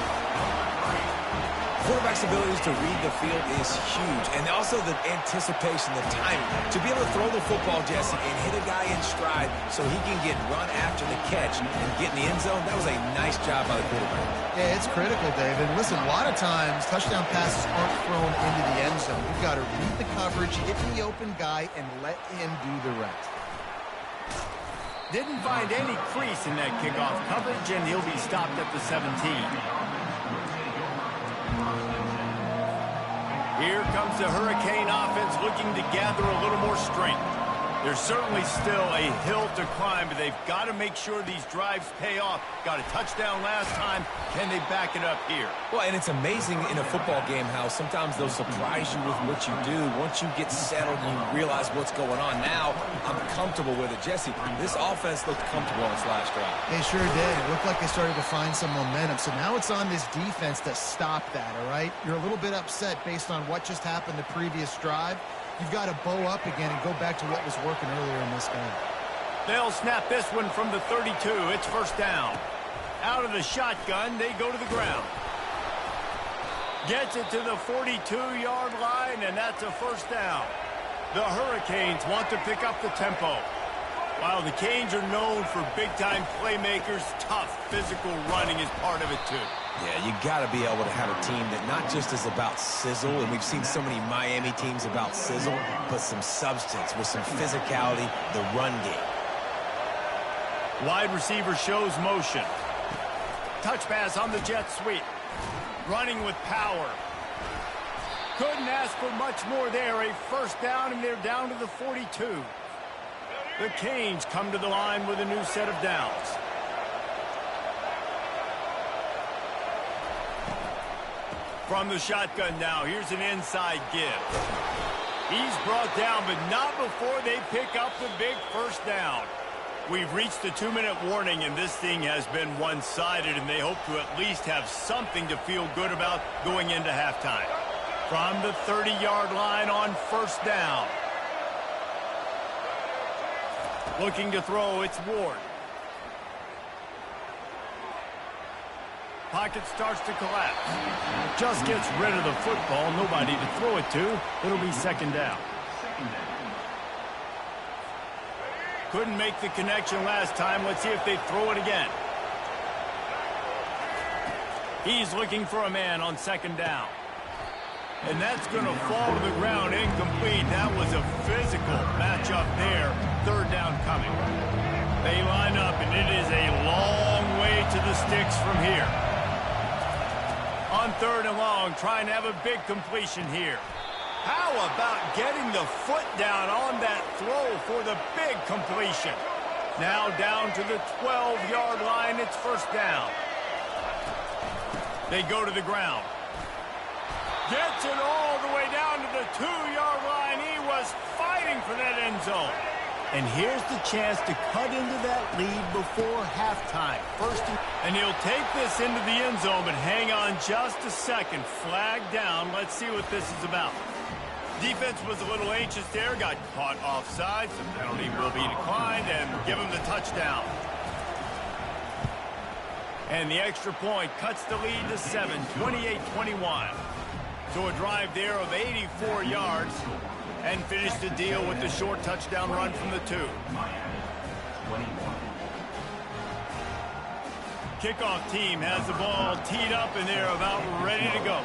Quarterback's abilities to read the field is huge, and also the anticipation, the timing. To be able to throw the football, Jesse, and hit a guy in stride so he can get run after the catch and get in the end zone, that was a nice job by the quarterback.
Yeah, it's critical, David. Listen, a lot of times touchdown passes aren't thrown into the end zone. You've got to read the coverage, hit the open guy, and let him do the rest.
Didn't find any crease in that kickoff coverage, and he'll be stopped at the 17. Here comes the Hurricane offense looking to gather a little more strength. There's certainly still a hill to climb, but they've got to make sure these drives pay off. Got a touchdown last time. Can they back it up here?
Well, and it's amazing in a football game how sometimes they'll surprise you with what you do. Once you get settled and you realize what's going on, now I'm comfortable with it. Jesse, this offense looked comfortable on its last drive.
They sure did. It looked like they started to find some momentum. So now it's on this defense to stop that, all right? You're a little bit upset based on what just happened the previous drive. You've got to bow up again and go back to what was working earlier in this game.
They'll snap this one from the 32. It's first down. Out of the shotgun, they go to the ground. Gets it to the 42-yard line, and that's a first down. The Hurricanes want to pick up the tempo. While the Canes are known for big-time playmakers, tough physical running is part of it, too.
Yeah, you got to be able to have a team that not just is about sizzle, and we've seen so many Miami teams about sizzle, but some substance with some physicality, the run game.
Wide receiver shows motion. Touch pass on the jet sweep. Running with power. Couldn't ask for much more there. A first down, and they're down to the 42. The Canes come to the line with a new set of downs. From the shotgun now, here's an inside give. He's brought down, but not before they pick up the big first down. We've reached the 2-minute warning, and this thing has been one-sided, and they hope to at least have something to feel good about going into halftime. From the 30-yard line on first down. Looking to throw, it's Ward. Pocket starts to collapse. Just gets rid of the football. Nobody to throw it to. It'll be second down. Couldn't make the connection last time. Let's see if they throw it again. He's looking for a man on second down. And that's going to fall to the ground incomplete. That was a physical matchup there. Third down coming. They line up, and it is a long way to the sticks from here. On third and long, trying to have a big completion here. How about getting the foot down on that throw for the big completion? Now down to the 12-yard line. It's first down. They go to the ground. Gets it all the way down to the 2-yard line. He was fighting for that end zone. And here's the chance to cut into that lead before halftime. And he'll take this into the end zone, but hang on just a second. Flag down. Let's see what this is about. Defense was a little anxious there. Got caught offside. So penalty will be declined and give him the touchdown. And the extra point cuts the lead to 7, 28-21. So a drive there of 84 yards and finish the deal with the short touchdown run from the 2. Kickoff team has the ball teed up, and they're about ready to go.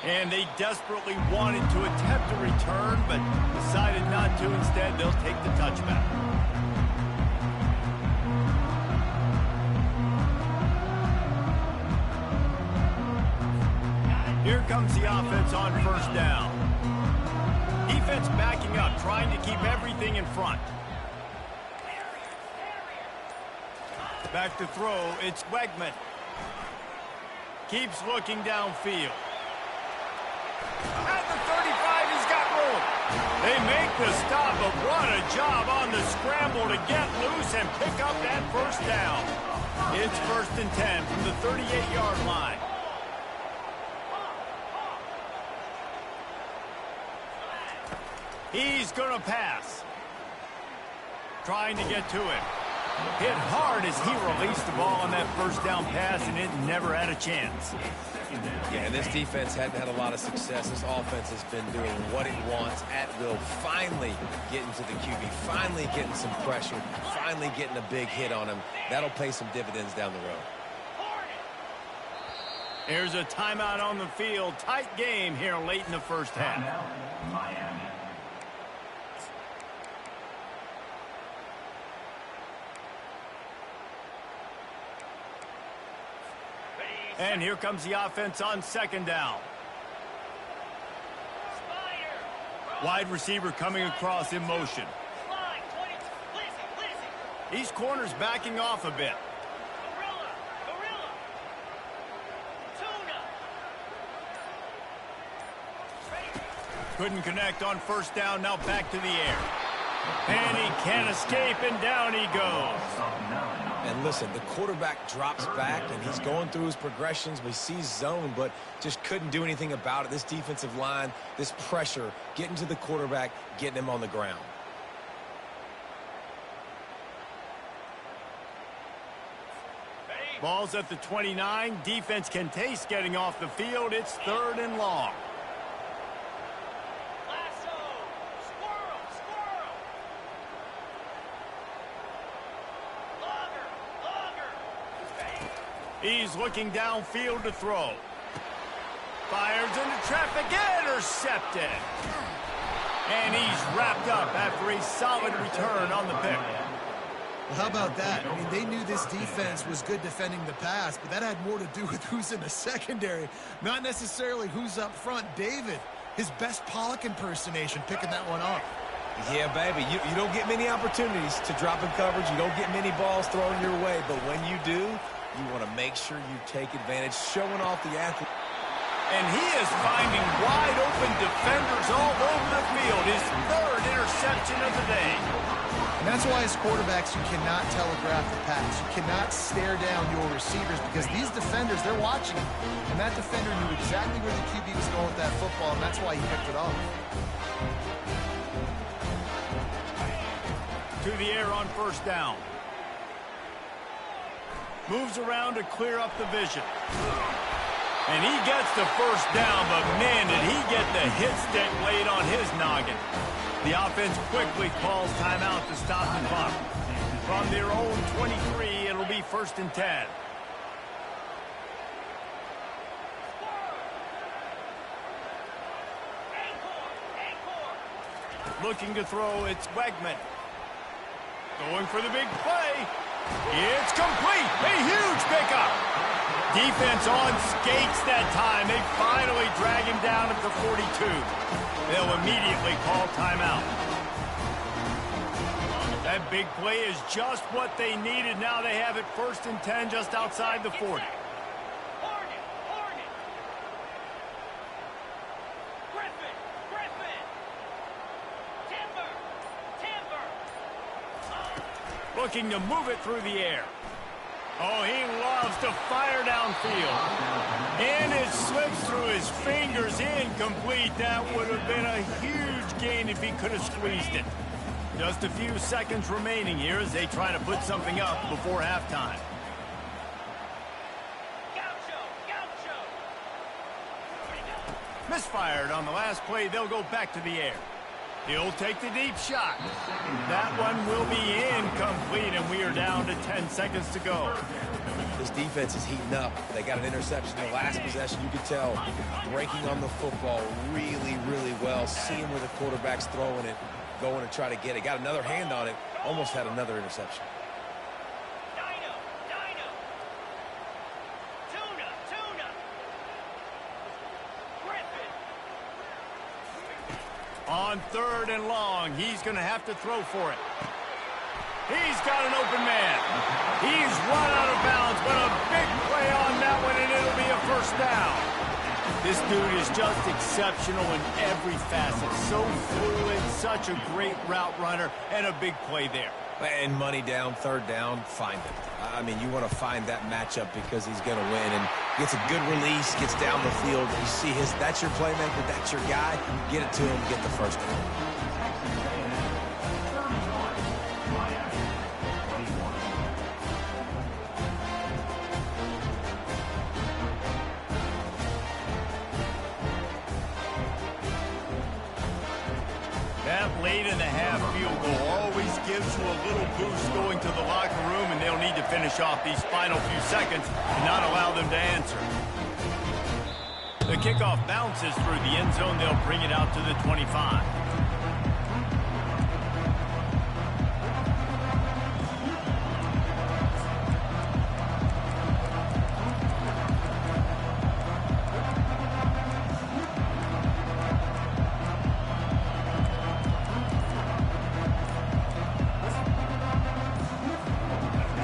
And they desperately wanted to attempt a return, but decided not to. Instead, they'll take the touchback. Here comes the offense on first down. Defense backing up, trying to keep everything in front. Back to throw, it's Wegman. Keeps looking downfield. At the 35, he's got room. They make the stop, but what a job on the scramble to get loose and pick up that first down. It's 1st and 10 from the 38-yard line. He's going to pass. Trying to get to him. Hit hard as he released the ball on that first down pass, and it never had a chance.
Yeah, this defense hadn't had a lot of success. This offense has been doing what it wants at will. Finally getting to the QB. Finally getting some pressure. Finally getting a big hit on him. That'll pay some dividends down the road.
Here's a timeout on the field. Tight game here late in the first half.
Miami.
And here comes the offense on 2nd down. Wide receiver coming across in motion. These corners backing off a bit. Couldn't connect on 1st down, now back to the air. And he can't escape, and down he goes.
And listen, the quarterback drops back, and he's going through his progressions. We see zone, but just couldn't do anything about it. This defensive line, this pressure, getting to the quarterback, getting him on the ground.
Ball's at the 29. Defense can taste getting off the field. It's 3rd and long. He's looking downfield to throw. Fires into traffic, intercepted. And he's wrapped up after a solid return on the pick.
Well, how about that? I mean, they knew this defense was good defending the pass, but that had more to do with who's in the secondary, not necessarily who's up front. David, his best Pollock impersonation, picking that one up.
Yeah, baby, you don't get many opportunities to drop in coverage. You don't get many balls thrown your way, but when you do, you want to make sure you take advantage, showing off the athlete.
And he is finding wide-open defenders all over the field. His 3rd interception of the day.
And that's why as quarterbacks, you cannot telegraph the pass. You cannot stare down your receivers because these defenders, they're watching him. And that defender knew exactly where the QB was going with that football, and that's why he picked it off.
To the air on 1st down. Moves around to clear up the vision. And he gets the 1st down, but man, did he get the hit stick laid on his noggin. The offense quickly calls timeout to stop the clock. From their own 23, it'll be 1st and 10. Looking to throw, it's Wegman. Going for the big play. It's complete. A huge pickup. Defense on skates that time. They finally drag him down at the 42. They'll immediately call timeout. That big play is just what they needed. Now they have it 1st and 10 just outside the 40. Looking to move it through the air. Oh, he loves to fire downfield. And it slips through his fingers, incomplete. That would have been a huge gain if he could have squeezed it. Just a few seconds remaining here as they try to put something up before halftime. Misfired on the last play. They'll go back to the air. He'll take the deep shot. That one will be incomplete, and we are down to 10 seconds to go.
This defense is heating up. They got an interception in the last possession. You could tell breaking on the football really, really well. Seeing where the quarterback's throwing it, going to try to get it. Got another hand on it. Almost had another interception.
On 3rd and long, he's going to have to throw for it. He's got an open man. He's run out of bounds, but a big play on that one, and it'll be a first down. This dude is just exceptional in every facet. So fluid, such a great route runner, and a big play there.
And money down, third down, find him. I mean, you want to find that matchup because he's going to win. And gets a good release, gets down the field. You see that's your playmaker, that's your guy. Get it to him, get the first down.
That late in the half field goal always gives you a little boost going to the locker room, and they'll need to finish off these final few seconds and not allow them to answer. The kickoff bounces through the end zone. They'll bring it out to the 25.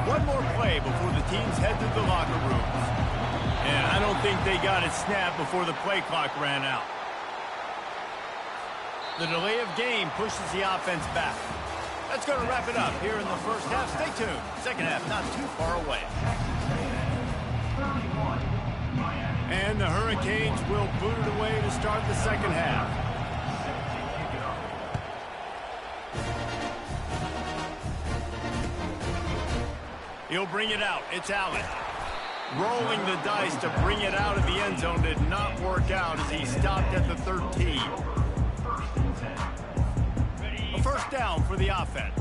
One more play before the teams head to the locker rooms. And I don't think they got it snapped before the play clock ran out. The delay of game pushes the offense back. That's going to wrap it up here in the first half. Stay tuned. Second half not too far away. And the Hurricanes will boot it away to start the second half. He'll bring it out. It's Allen. Rolling the dice to bring it out of the end zone did not work out as he stopped at the 13. A first down for the offense.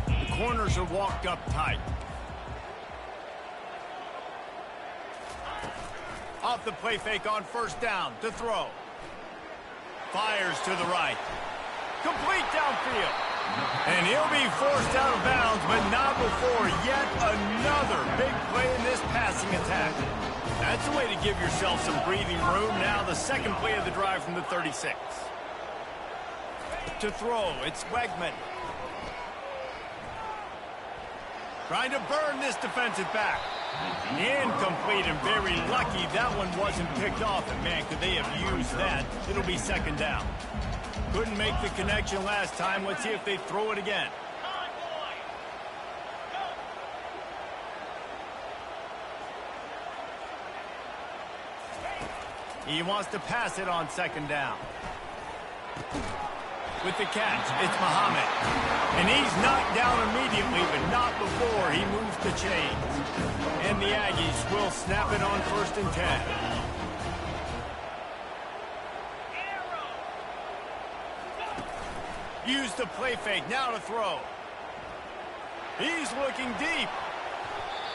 The corners are walked up tight. Off the play fake on first down to throw. Fires to the right. Complete downfield. And he'll be forced out of bounds, but not before yet another big play in this passing attack. That's a way to give yourself some breathing room. Now the second play of the drive from the 36. To throw, it's Wegman. Trying to burn this defensive back. Incomplete and very lucky that one wasn't picked off. And man, could they have used that? It'll be second down. Couldn't make the connection last time. Let's see if they throw it again. He wants to pass it on second down. With the catch, it's Muhammad. And he's knocked down immediately, but not before he moves the chains. And the Aggies will snap it on 1st and 10. Use the play fake, now to throw. He's looking deep.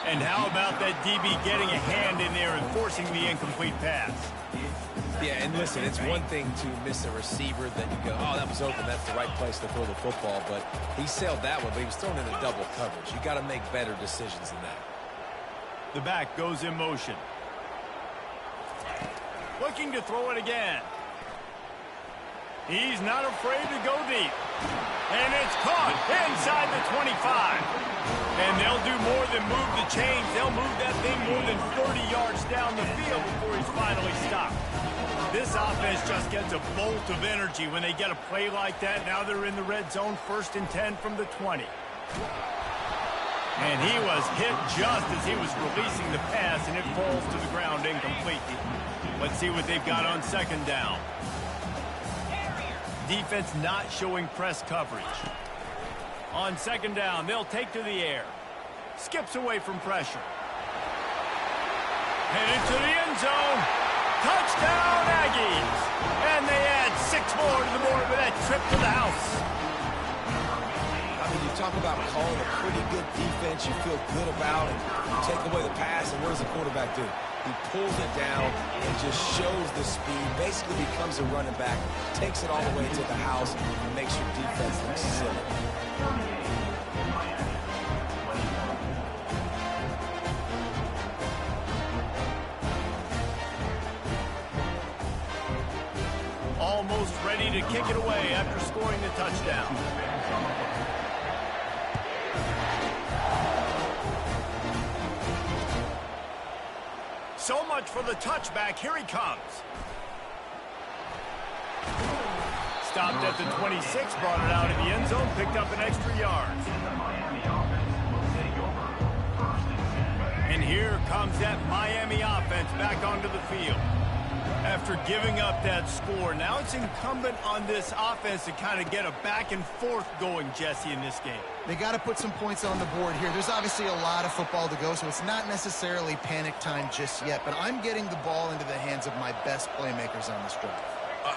And how about that DB getting a hand in there and forcing the incomplete pass?
Yeah, and listen, it's one thing to miss a receiver that you go, oh, that was open, that's the right place to throw the football. But he sailed that one, but he was thrown into double coverage. You got to make better decisions than that.
The back goes in motion. Looking to throw it again. He's not afraid to go deep. And it's caught inside the 25. And they'll do more than move the chains. They'll move that thing more than 30 yards down the field before he's finally stopped. This offense just gets a bolt of energy when they get a play like that. Now they're in the red zone, 1st and 10 from the 20. And he was hit just as he was releasing the pass, and it falls to the ground incomplete. Let's see what they've got on second down. Defense not showing press coverage. On second down, they'll take to the air. Skips away from pressure. Headed to the end zone. Touchdown, Aggies. And they add 6 more to the board with that trip to the house.
I mean, you talk about calling a pretty good defense you feel good about, and you take away the pass, and what does the quarterback do? He pulls it down and just shows the speed, basically becomes a running back, takes it all the way to the house, and makes your defense look silly.
Almost ready to kick it away after scoring the touchdown. So much for the touchback. Here he comes. Stopped at the 26, brought it out of the end zone, picked up an extra yard. And here comes that Miami offense back onto the field. After giving up that score, now it's incumbent on this offense to kind of get a back and forth going, Jesse, in this game.
They got to put some points on the board here. There's obviously a lot of football to go, so it's not necessarily panic time just yet, but I'm getting the ball into the hands of my best playmakers on this drive.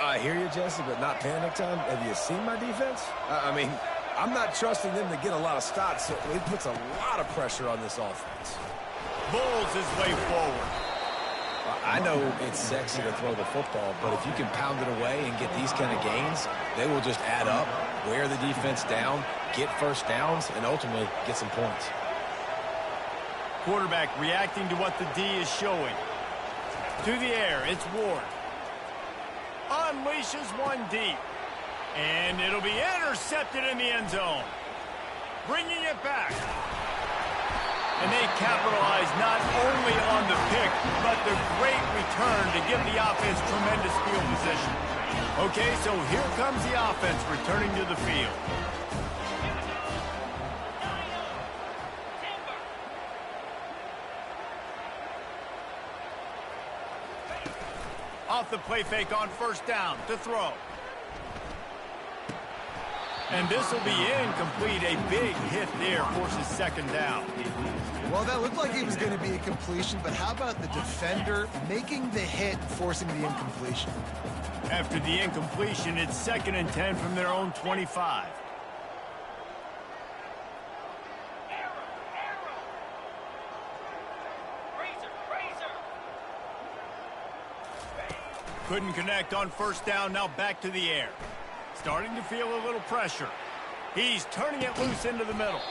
I hear you, Jesse, but not panic time. Have you seen my defense? I mean, I'm not trusting them to get a lot of stops, so it puts a lot of pressure on this offense.
Bulls his way forward.
I know it's sexy to throw the football, but if you can pound it away and get these kind of gains, they will just add up, wear the defense down, get first downs, and ultimately get some points.
Quarterback reacting to what the D is showing. To the air, it's Ward. Unleashes one deep. And it'll be intercepted in the end zone. Bringing it back. And they capitalize not only on the pick, but the great return to give the offense tremendous field position. Okay, so here comes the offense returning to the field. Off the play fake on first down to throw. And this will be incomplete. A big hit there forces second down.
Well, that looked like it was going to be a completion, but how about the defender making the hit and forcing the incompletion?
After the incompletion, it's 2nd and 10 from their own 25. Couldn't connect on first down, now back to the air. Starting to feel a little pressure. He's turning it loose into the middle.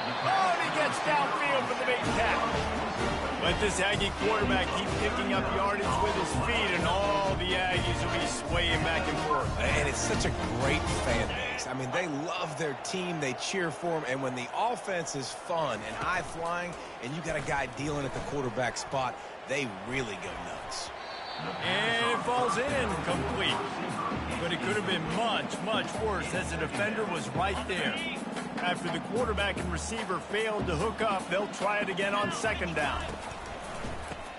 Oh, and he gets downfield for the big tackle. Let this Aggie quarterback keep picking up yardage with his feet, and all the Aggies will be swaying back and forth.
And it's such a great fan base. I mean, they love their team. They cheer for them. And when the offense is fun and high-flying, and you got a guy dealing at the quarterback spot, they really go nuts.
And it falls in complete. But it could have been much, much worse as the defender was right there. After the quarterback and receiver failed to hook up, they'll try it again on second down.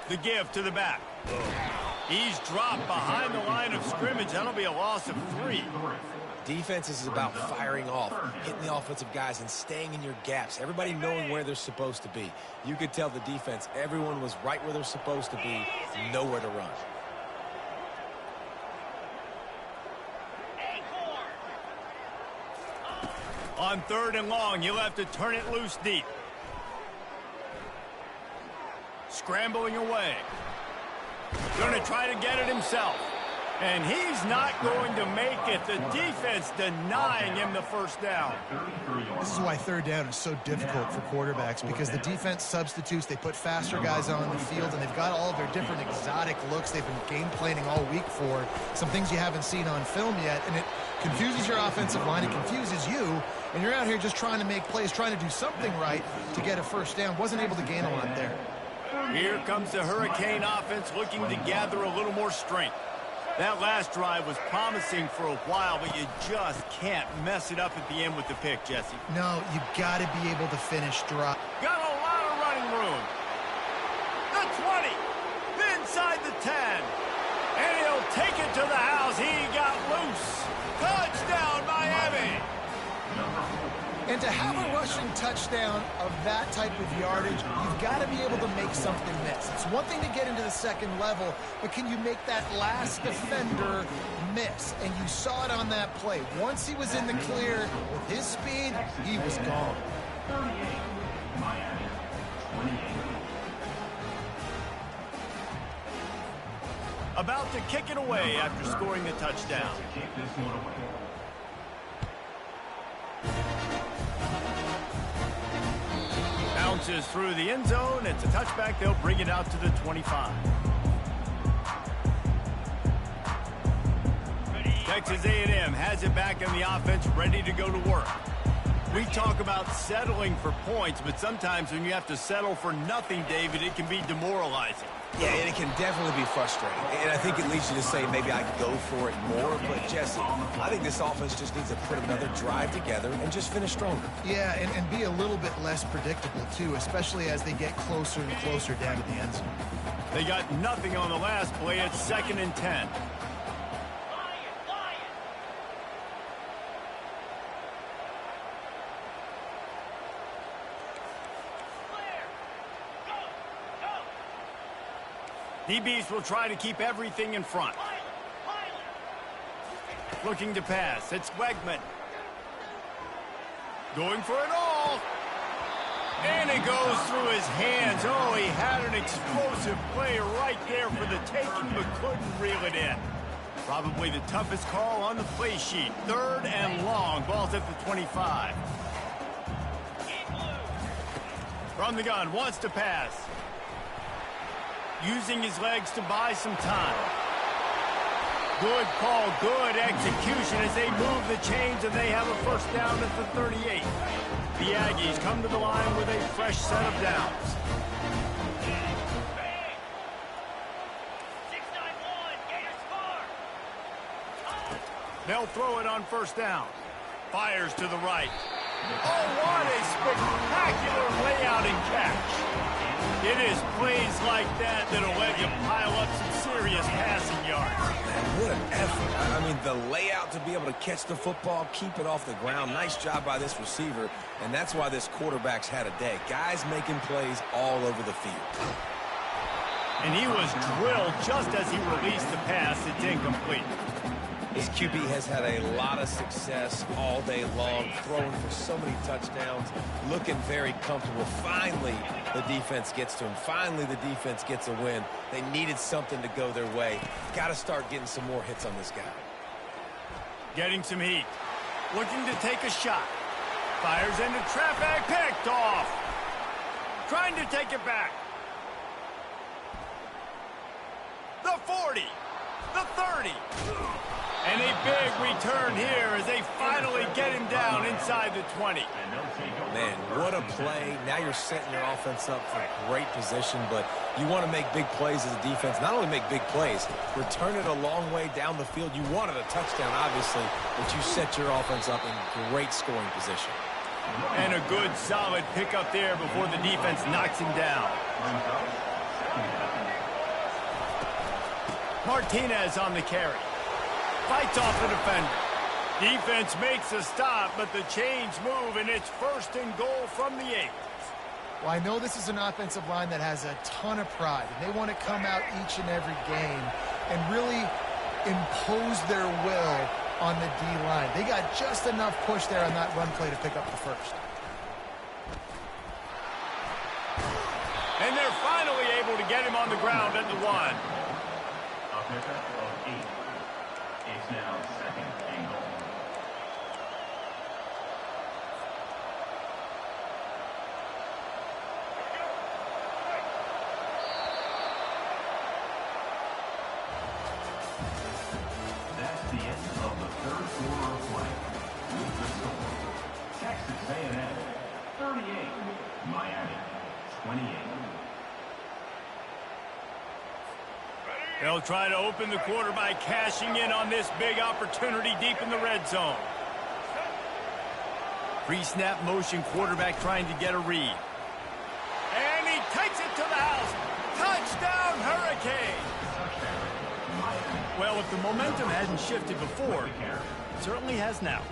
The give to the back. He's dropped behind the line of scrimmage. That'll be a loss of 3.
Defense is about firing off, hitting the offensive guys, and staying in your gaps. Everybody knowing where they're supposed to be. You could tell the defense, everyone was right where they're supposed to be, nowhere to run.
On 3rd and long, you'll have to turn it loose deep. Scrambling away. Going to try to get it himself. And he's not going to make it. The defense denying him the first down.
This is why 3rd down is so difficult for quarterbacks, because the defense substitutes. They put faster guys on the field, and they've got all of their different exotic looks they've been game planning all week for. Some things you haven't seen on film yet, and it confuses your offensive line. It confuses you, and you're out here just trying to make plays, trying to do something right to get a first down. Wasn't able to gain a lot there.
Here comes the Hurricane offense looking to gather a little more strength. That last drive was promising for a while, but you just can't mess it up at the end with the pick, Jesse.
No, you got to be able to finish drive.
Got a lot of running room. The 20, inside the 10, and he'll take it to the house. He got loose. Touchdown, Miami.
And to have a rushing touchdown of that type of yardage, you've got to be able to make something miss. It's one thing to get into the second level, but can you make that last defender miss? And you saw it on that play. Once he was in the clear with his speed, he was gone.
38, Miami, 28.
About to kick it away after scoring the touchdown.
Keep this one away.
Bounces through the end zone. It's a touchback. They'll bring it out to the 25. Texas A&M has it back in the offense, ready to go to work. We talk about settling for points, but sometimes when you have to settle for nothing, David, it can be demoralizing.
Yeah, and it can definitely be frustrating. And I think it leads you to say maybe I could go for it more. But, Jesse, I think this offense just needs to put another drive together and just finish stronger.
Yeah, and be a little bit less predictable, too, especially as they get closer and closer down to the end zone.
They got nothing on the last play. It's 2nd and 10. DBs will try to keep everything in front. Looking to pass. It's Wegman. Going for it all. And it goes through his hands. Oh, he had an explosive play right there for the taking, but couldn't reel it in. Probably the toughest call on the play sheet. 3rd and long. Ball's at the 25. From the gun. Wants to pass. Using his legs to buy some time. Good call, good execution as they move the chains and they have a first down at the 38. The Aggies come to the line with a fresh set of downs. They'll throw it on first down. Fires to the right. Oh, what a spectacular layout and catch. It is plays like that that'll let you pile up some serious passing yards.
Man, what an effort. I mean, the layout to be able to catch the football, keep it off the ground. Nice job by this receiver, and that's why this quarterback's had a day. Guys making plays all over the field.
And he was drilled just as he released the pass. It's incomplete.
His QB has had a lot of success all day long, throwing for so many touchdowns, looking very comfortable. Finally, the defense gets to him. Finally, the defense gets a win. They needed something to go their way. Got to start getting some more hits on this guy.
Getting some heat. Looking to take a shot. Fires into traffic. Picked off. Trying to take it back. The 40. The 30. And a big return here as they finally get him down inside the 20.
Man, what a play. Now you're setting your offense up for great position, but you want to make big plays as a defense. Not only make big plays, return it a long way down the field. You wanted a touchdown, obviously, but you set your offense up in great scoring position.
And a good, solid pickup there before the defense knocks him down. Martinez on the carry. Fights off the defender. Defense makes a stop, but the chains move, and it's 1st and goal from the 8.
Well, I know this is an offensive line that has a ton of pride, and they want to come out each and every game and really impose their will on the D-line. They got just enough push there on that run play to pick up the first.
And they're finally able to get him on the ground at the 1.
A pickup of 8. It's now 2nd and goal. That's the end of the 3rd quarter of play. With the score, Texas A&M 38, Miami 28.
They'll try to open the quarter by cashing in on this big opportunity deep in the red zone. Pre-snap motion quarterback trying to get a read. And he takes it to the house. Touchdown, Hurricane! Well, if the momentum hadn't shifted before, it certainly has now.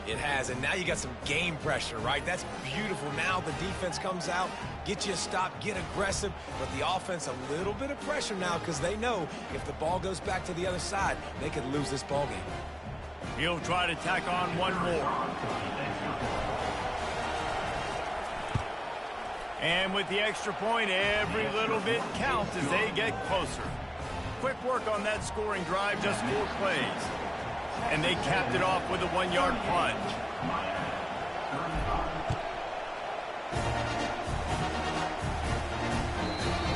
It has, and now you got some game pressure, right? That's beautiful. Now the defense comes out, get you a stop, get aggressive, but the offense a little bit of pressure now because they know if the ball goes back to the other side, they could lose this ball game.
He'll try to tack on one more. And with the extra point, every little bit counts as they get closer. Quick work on that scoring drive, just 4 plays. And they capped it off with a 1-yard plunge.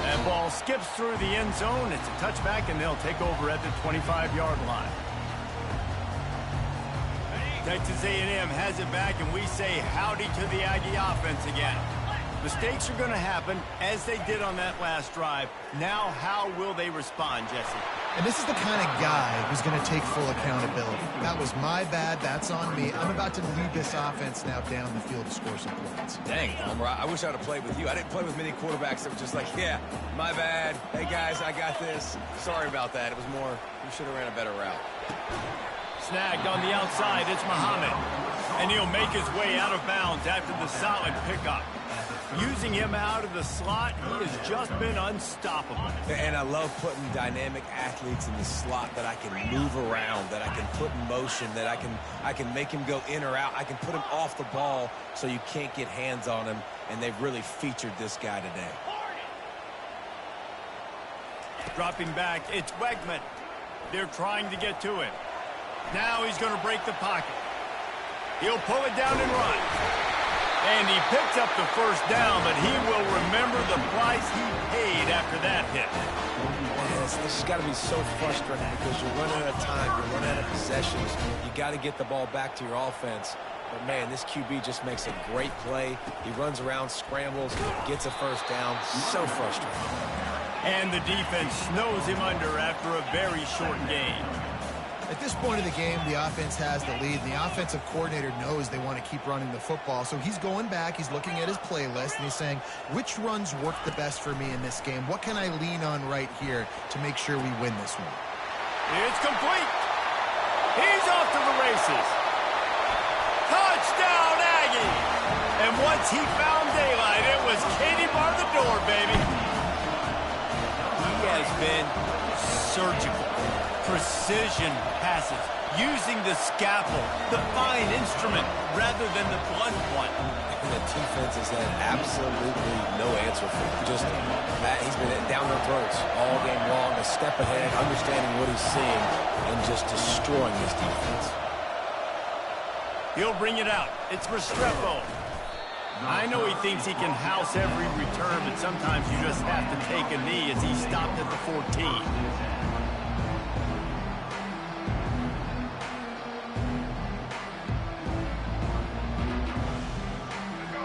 That ball skips through the end zone. It's a touchback, and they'll take over at the 25-yard line. Texas A&M has it back, and we say howdy to the Aggie offense again. Mistakes are going to happen, as they did on that last drive. Now, how will they respond, Jesse?
And this is the kind of guy who's going to take full accountability. That was my bad. That's on me. I'm about to lead this offense now down the field to score some points.
Dang, Homer, I wish I'd have played with you. I didn't play with many quarterbacks that were just like, yeah, my bad. Hey, guys, I got this. Sorry about that. It was more, you should have ran a better route.
Snagged on the outside, it's Muhammad. And he'll make his way out of bounds after the solid pickup. Using him out of the slot, he has just been unstoppable.
And I love putting dynamic athletes in the slot that I can move around, that I can put in motion, that I can make him go in or out. I can put him off the ball so you can't get hands on him, and they've really featured this guy today.
Dropping back, it's Wegman. They're trying to get to him. Now he's going to break the pocket. He'll pull it down and run. And he picks up the first down, but he will remember the price he paid after that hit.
Yes, this has got to be so frustrating because you're running out of time, you're running out of possessions. You got to get the ball back to your offense. But, man, this QB just makes a great play. He runs around, scrambles, gets a first down. So frustrating.
And the defense snows him under after a very short game.
At this point of the game, the offense has the lead. The offensive coordinator knows they want to keep running the football. So he's going back, he's looking at his playlist, and he's saying, which runs work the best for me in this game? What can I lean on right here to make sure we win this one?
It's complete. He's off to the races. Touchdown, Aggie! And once he found daylight, it was Katie bar the door, baby. He has been surgical. Precision passes, using the scalpel, the fine instrument, rather than the blunt one.
And the defense has had absolutely no answer for him. Just that he's been down their throats all game long, a step ahead, understanding what he's seeing, and just destroying his defense.
He'll bring it out. It's Restrepo. I know he thinks he can house every return, but sometimes you just have to take a knee as he stopped at the 14.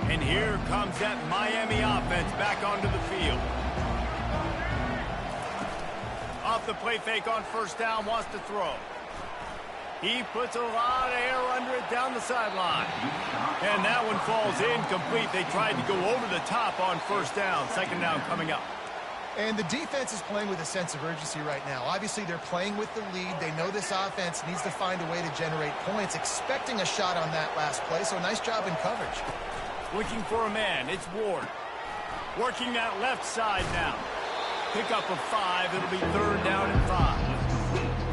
And here comes that Miami offense back onto the field. Off the play fake on first down, wants to throw. He puts a lot of air under it down the sideline. And that one falls incomplete. They tried to go over the top on first down. Second down coming up.
And the defense is playing with a sense of urgency right now. Obviously, they're playing with the lead. They know this offense needs to find a way to generate points, expecting a shot on that last play. So nice job in coverage.
Looking for a man. It's Ward. Working that left side now. Pick up of 5. It'll be third down and 5.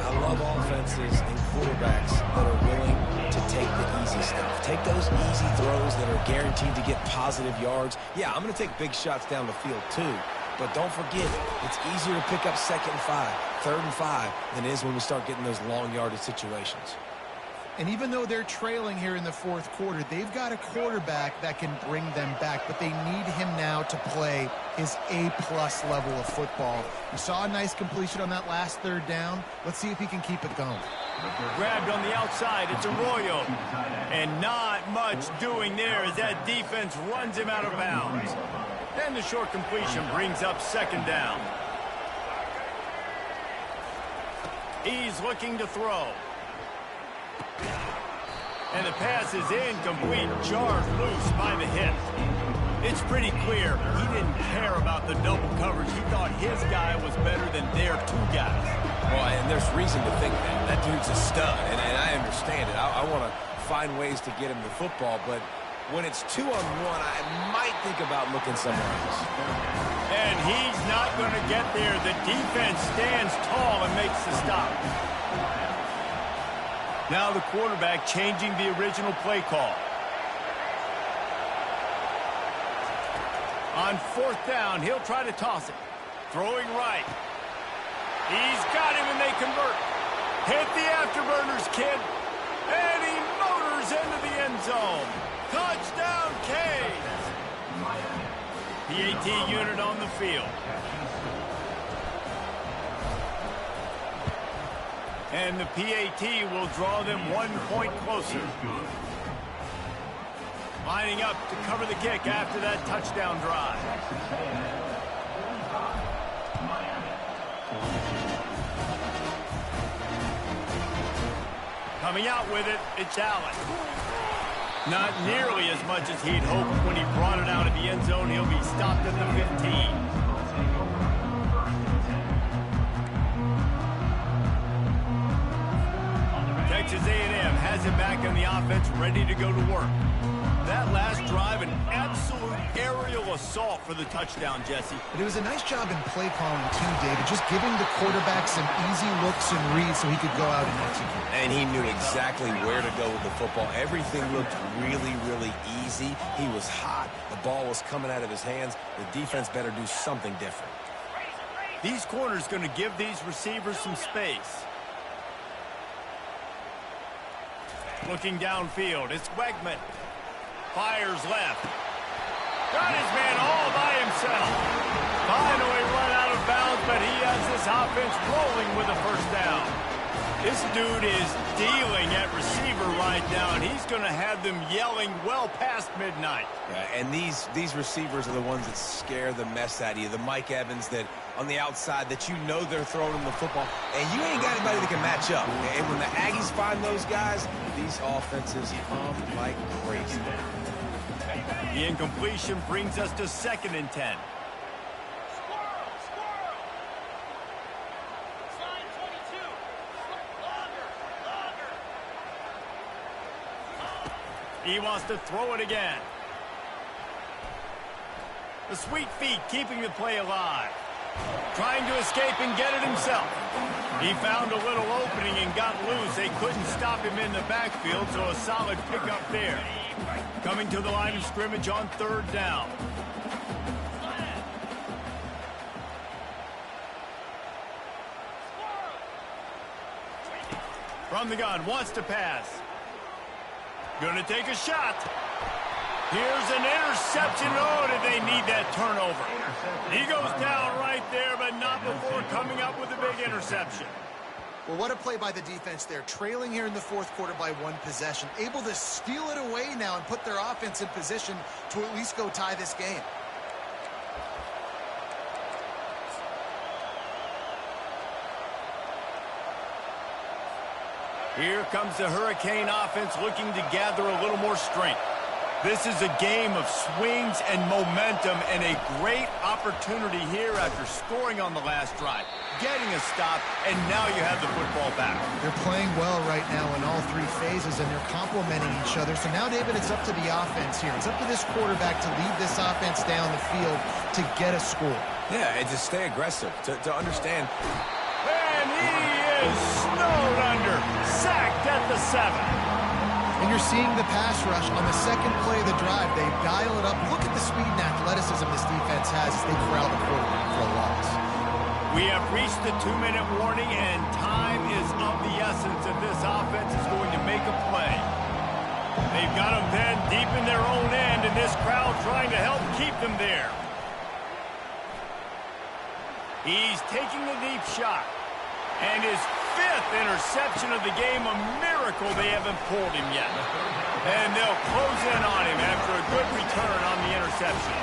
I love offenses and quarterbacks that are willing to take the easy stuff. Take those easy throws that are guaranteed to get positive yards. Yeah, I'm going to take big shots down the field too. But don't forget, it's easier to pick up second and 5, third and 5 than it is when we start getting those long yardage situations.
And even though they're trailing here in the fourth quarter, they've got a quarterback that can bring them back, but they need him now to play his A-plus level of football. We saw a nice completion on that last third down. Let's see if he can keep it going.
Grabbed on the outside, it's Arroyo. And not much doing there as that defense runs him out of bounds. Then the short completion brings up second down. He's looking to throw. And the pass is incomplete, jarred loose by the hit. It's pretty clear he didn't care about the double coverage. He thought his guy was better than their 2 guys.
Well, and there's reason to think that. That dude's a stud, and I understand it. I want to find ways to get him the football, but when it's 2-on-1, I might think about looking somewhere else.
And he's not going to get there. The defense stands tall and makes the stop. Now the quarterback changing the original play call. On fourth down, he'll try to toss it. Throwing right. He's got him and they convert. Hit the afterburners, kid. And he motors into the end zone. Touchdown, Canes. PAT unit on the field. And the PAT will draw them 1 point closer. Lining up to cover the kick after that touchdown drive. Coming out with it, it's Allen. Not nearly as much as he'd hoped when he brought it out of the end zone. He'll be stopped at the 15. Texas A&M has it back on the offense, ready to go to work. That last drive, an absolute aerial assault for the touchdown, Jesse.
But it was a nice job in play calling too, David, just giving the quarterback some easy looks and reads so he could go out and execute.
And he knew exactly where to go with the football. Everything looked really, really easy. He was hot. The ball was coming out of his hands. The defense better do something different.
These corners going to give these receivers some space. Looking downfield, it's Wegman. Fires left. Got his man all by himself. Finally run out of bounds, but he has this offense rolling with a first down. This dude is dealing at receiver right now, and he's going to have them yelling well past midnight.
And these receivers are the ones that scare the mess out of you. The Mike Evans that on the outside that you know they're throwing him the football, and you ain't got anybody that can match up. And when the Aggies find those guys, these offenses hum like crazy.
The incompletion brings us to 2nd and 10. He wants to throw it again. The sweet feet keeping the play alive. Trying to escape and get it himself. He found a little opening and got loose. They couldn't stop him in the backfield, so a solid pickup there. Coming to the line of scrimmage on 3rd down. From the gun, wants to pass. Gonna take a shot. Here's an interception. Oh, did they need that turnover? He goes down right there, but not before coming up with a big interception.
Well, what a play by the defense there. Trailing here in the 4th quarter by 1 possession. Able to steal it away now and put their offense in position to at least go tie this game.
Here comes the Hurricane offense looking to gather a little more strength. This is a game of swings and momentum and a great opportunity here after scoring on the last drive, getting a stop, and now you have the football back.
They're playing well right now in all 3 phases, and they're complementing each other. So now, David, it's up to the offense here. It's up to this quarterback to lead this offense down the field to get a score.
Yeah, and to stay aggressive, to understand.
And he is snowed under, sacked at the 7.
And you're seeing the pass rush on the 2nd play of the drive. They dial it up. Look at the speed and athleticism this defense has as they corral the quarterback for a loss.
We have reached the 2-minute warning, and time is of the essence if this offense is going to make a play. They've got them then deep in their own end, and this crowd trying to help keep them there. He's taking the deep shot. And his 5th interception of the game, a miracle they haven't pulled him yet. And they'll close in on him after a good return on the interception.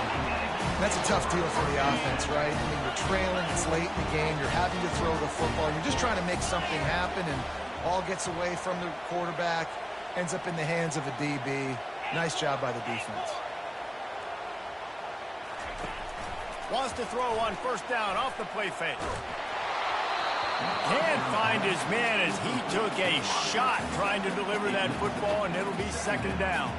That's a tough deal for the offense, right? I mean, you're trailing, it's late in the game, you're having to throw the football, you're just trying to make something happen, and ball gets away from the quarterback, ends up in the hands of a DB. Nice job by the defense.
Wants to throw on 1st down off the play fake. Can't find his man as he took a shot trying to deliver that football, and it'll be 2nd down.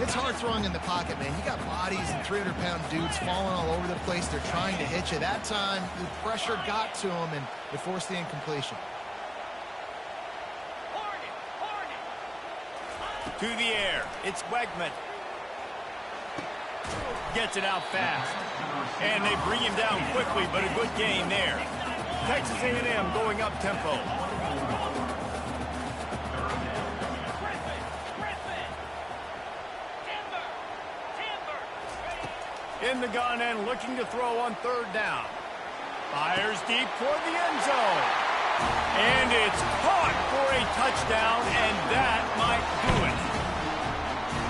It's hard throwing in the pocket, man. You got bodies and 300-pound dudes falling all over the place. They're trying to hit you. That time, the pressure got to him, and it forced the incompletion.
To the air, it's Wegman. Gets it out fast. And they bring him down quickly, but a good gain there. Texas A&M going up tempo. In the gun and looking to throw on 3rd down. Fires deep toward the end zone. And it's caught for a touchdown, and that might do it.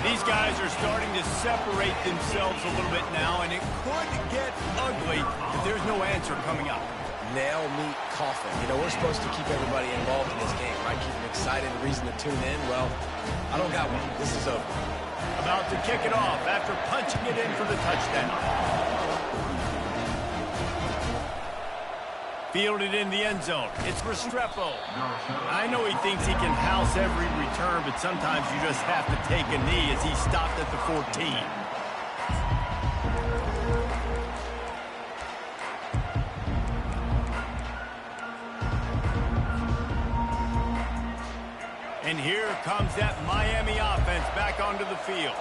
These guys are starting to separate themselves a little bit now, and it could get ugly if there's no answer coming up.
Nail, meat, coffin. You know, we're supposed to keep everybody involved in this game, right? Keep them excited, a reason to tune in. Well, I don't got one. This is over.
About to kick it off after punching it in for the touchdown. Fielded in the end zone. It's Restrepo. I know he thinks he can house every return, but sometimes you just have to take a knee as he stopped at the 14. And here comes that Miami offense back onto the field.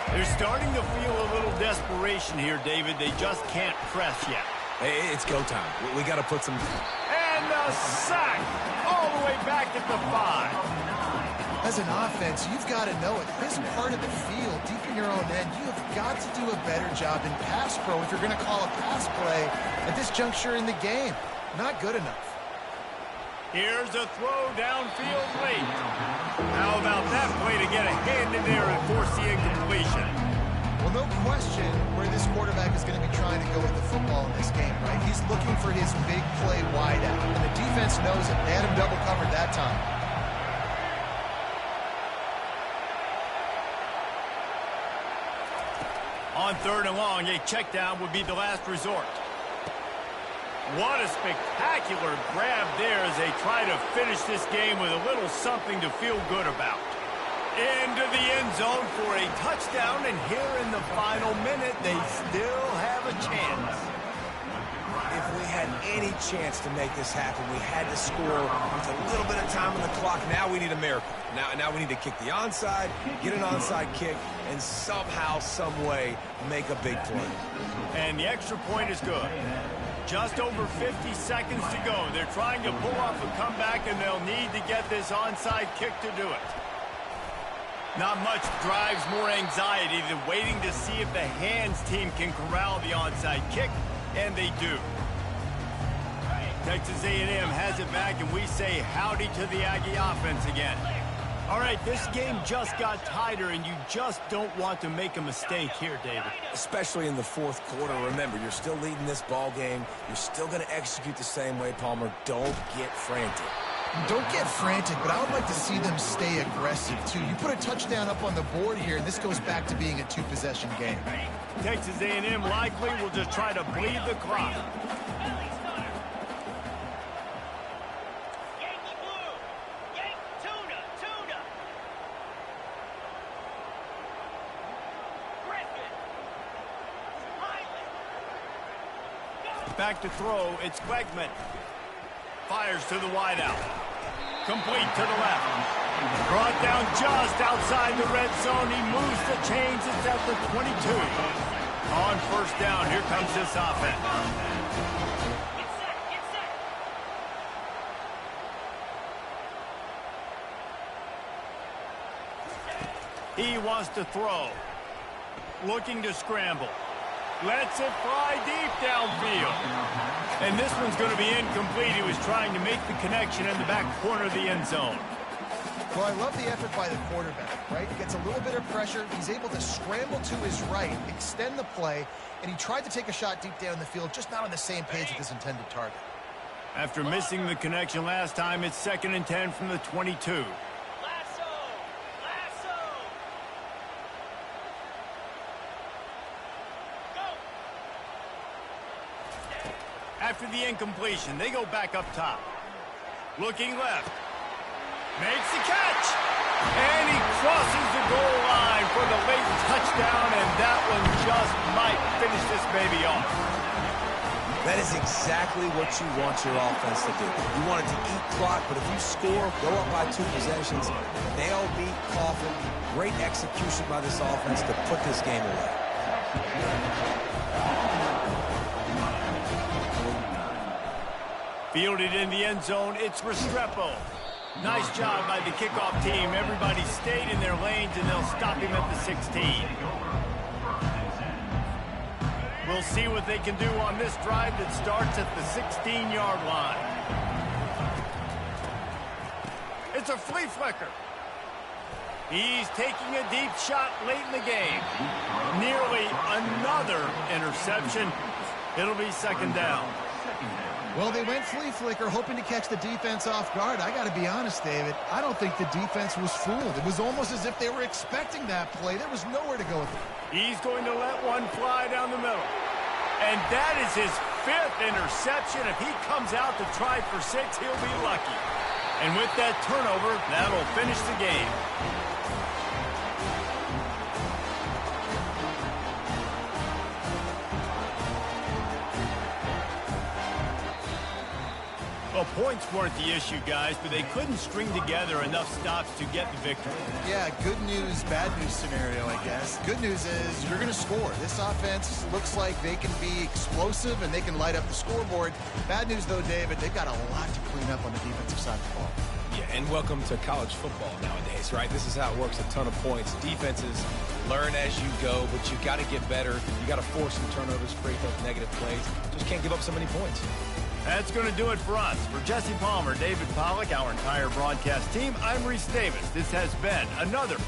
They're starting to feel a little desperation here, David. They just can't press yet.
Hey, it's go time. We got to put some...
And a sack all the way back at the 5.
As an offense, you've got to know it. This part of the field, deep in your own end, you have got to do a better job in pass pro if you're going to call a pass play at this juncture in the game. Not good enough.
Here's a throw downfield late. How about that play to get a hand in there and force the incompletion?
Well, no question where this quarterback is going to be trying to go with the football in this game, right? He's looking for his big play wide out, and the defense knows it. They had him double covered that time.
On 3rd and long, a check down would be the last resort. What a spectacular grab there as they try to finish this game with a little something to feel good about. Into the end zone for a touchdown, and here in the final minute, they still have a chance.
If we had any chance to make this happen, we had to score with a little bit of time on the clock. Now we need a miracle. Now we need to kick the onside, get an onside kick, and somehow, some way, make a big play.
And the extra point is good. Just over 50 seconds to go. They're trying to pull off a comeback, and they'll need to get this onside kick to do it. Not much drives more anxiety than waiting to see if the hands team can corral the onside kick, and they do. Texas A&M has it back, and we say howdy to the Aggie offense again. All right, this game just got tighter, and you just don't want to make a mistake here, David.
Especially in the 4th quarter. Remember, you're still leading this ball game. You're still going to execute the same way, Palmer. Don't get frantic.
Don't get frantic, but I would like to see them stay aggressive, too. You put a touchdown up on the board here, and this goes back to being a 2-possession game.
Texas A&M likely will just try to bleed the clock. Back to throw, it's Wegman. Fires to the wideout. Complete to the left. Brought down just outside the red zone. He moves the chains. It's at the 22. On 1st down, here comes this offense. He wants to throw. Looking to scramble. Lets it fly deep downfield. And this one's going to be incomplete. He was trying to make the connection in the back corner of the end zone.
Well, I love the effort by the quarterback, right? He gets a little bit of pressure. He's able to scramble to his right, extend the play, and he tried to take a shot deep down the field, just not on the same page with his intended target.
After missing the connection last time, it's 2nd and 10 from the 22. After the incompletion, they go back up top. Looking left. Makes the catch. And he crosses the goal line for the late touchdown, and that one just might finish this baby off.
That is exactly what you want your offense to do. You want it to eat clock, but if you score, go up by 2 possessions, nail, beat, coffin. Great execution by this offense to put this game away.
Fielded in the end zone, it's Restrepo. Nice job by the kickoff team. Everybody stayed in their lanes, and they'll stop him at the 16. We'll see what they can do on this drive that starts at the 16-yard line. It's a flea flicker. He's taking a deep shot late in the game. Nearly another interception. It'll be second down.
Well, they went flea flicker, hoping to catch the defense off guard. I got to be honest, David. I don't think the defense was fooled. It was almost as if they were expecting that play. There was nowhere to go with it.
He's going to let one fly down the middle. And that is his 5th interception. If he comes out to try for 6, he'll be lucky. And with that turnover, that'll finish the game. Well, points weren't the issue, guys, but they couldn't string together enough stops to get the victory.
Yeah, good news, bad news scenario, I guess. Good news is you're going to score. This offense looks like they can be explosive and they can light up the scoreboard. Bad news, though, David, they've got a lot to clean up on the defensive side of the ball.
Yeah, and welcome to college football nowadays, right? This is how it works, a ton of points. Defenses learn as you go, but you got to get better. You got to force some turnovers, create those negative plays. Just can't give up so many points.
That's going to do it for us. For Jesse Palmer, David Pollack, our entire broadcast team, I'm Reese Davis. This has been another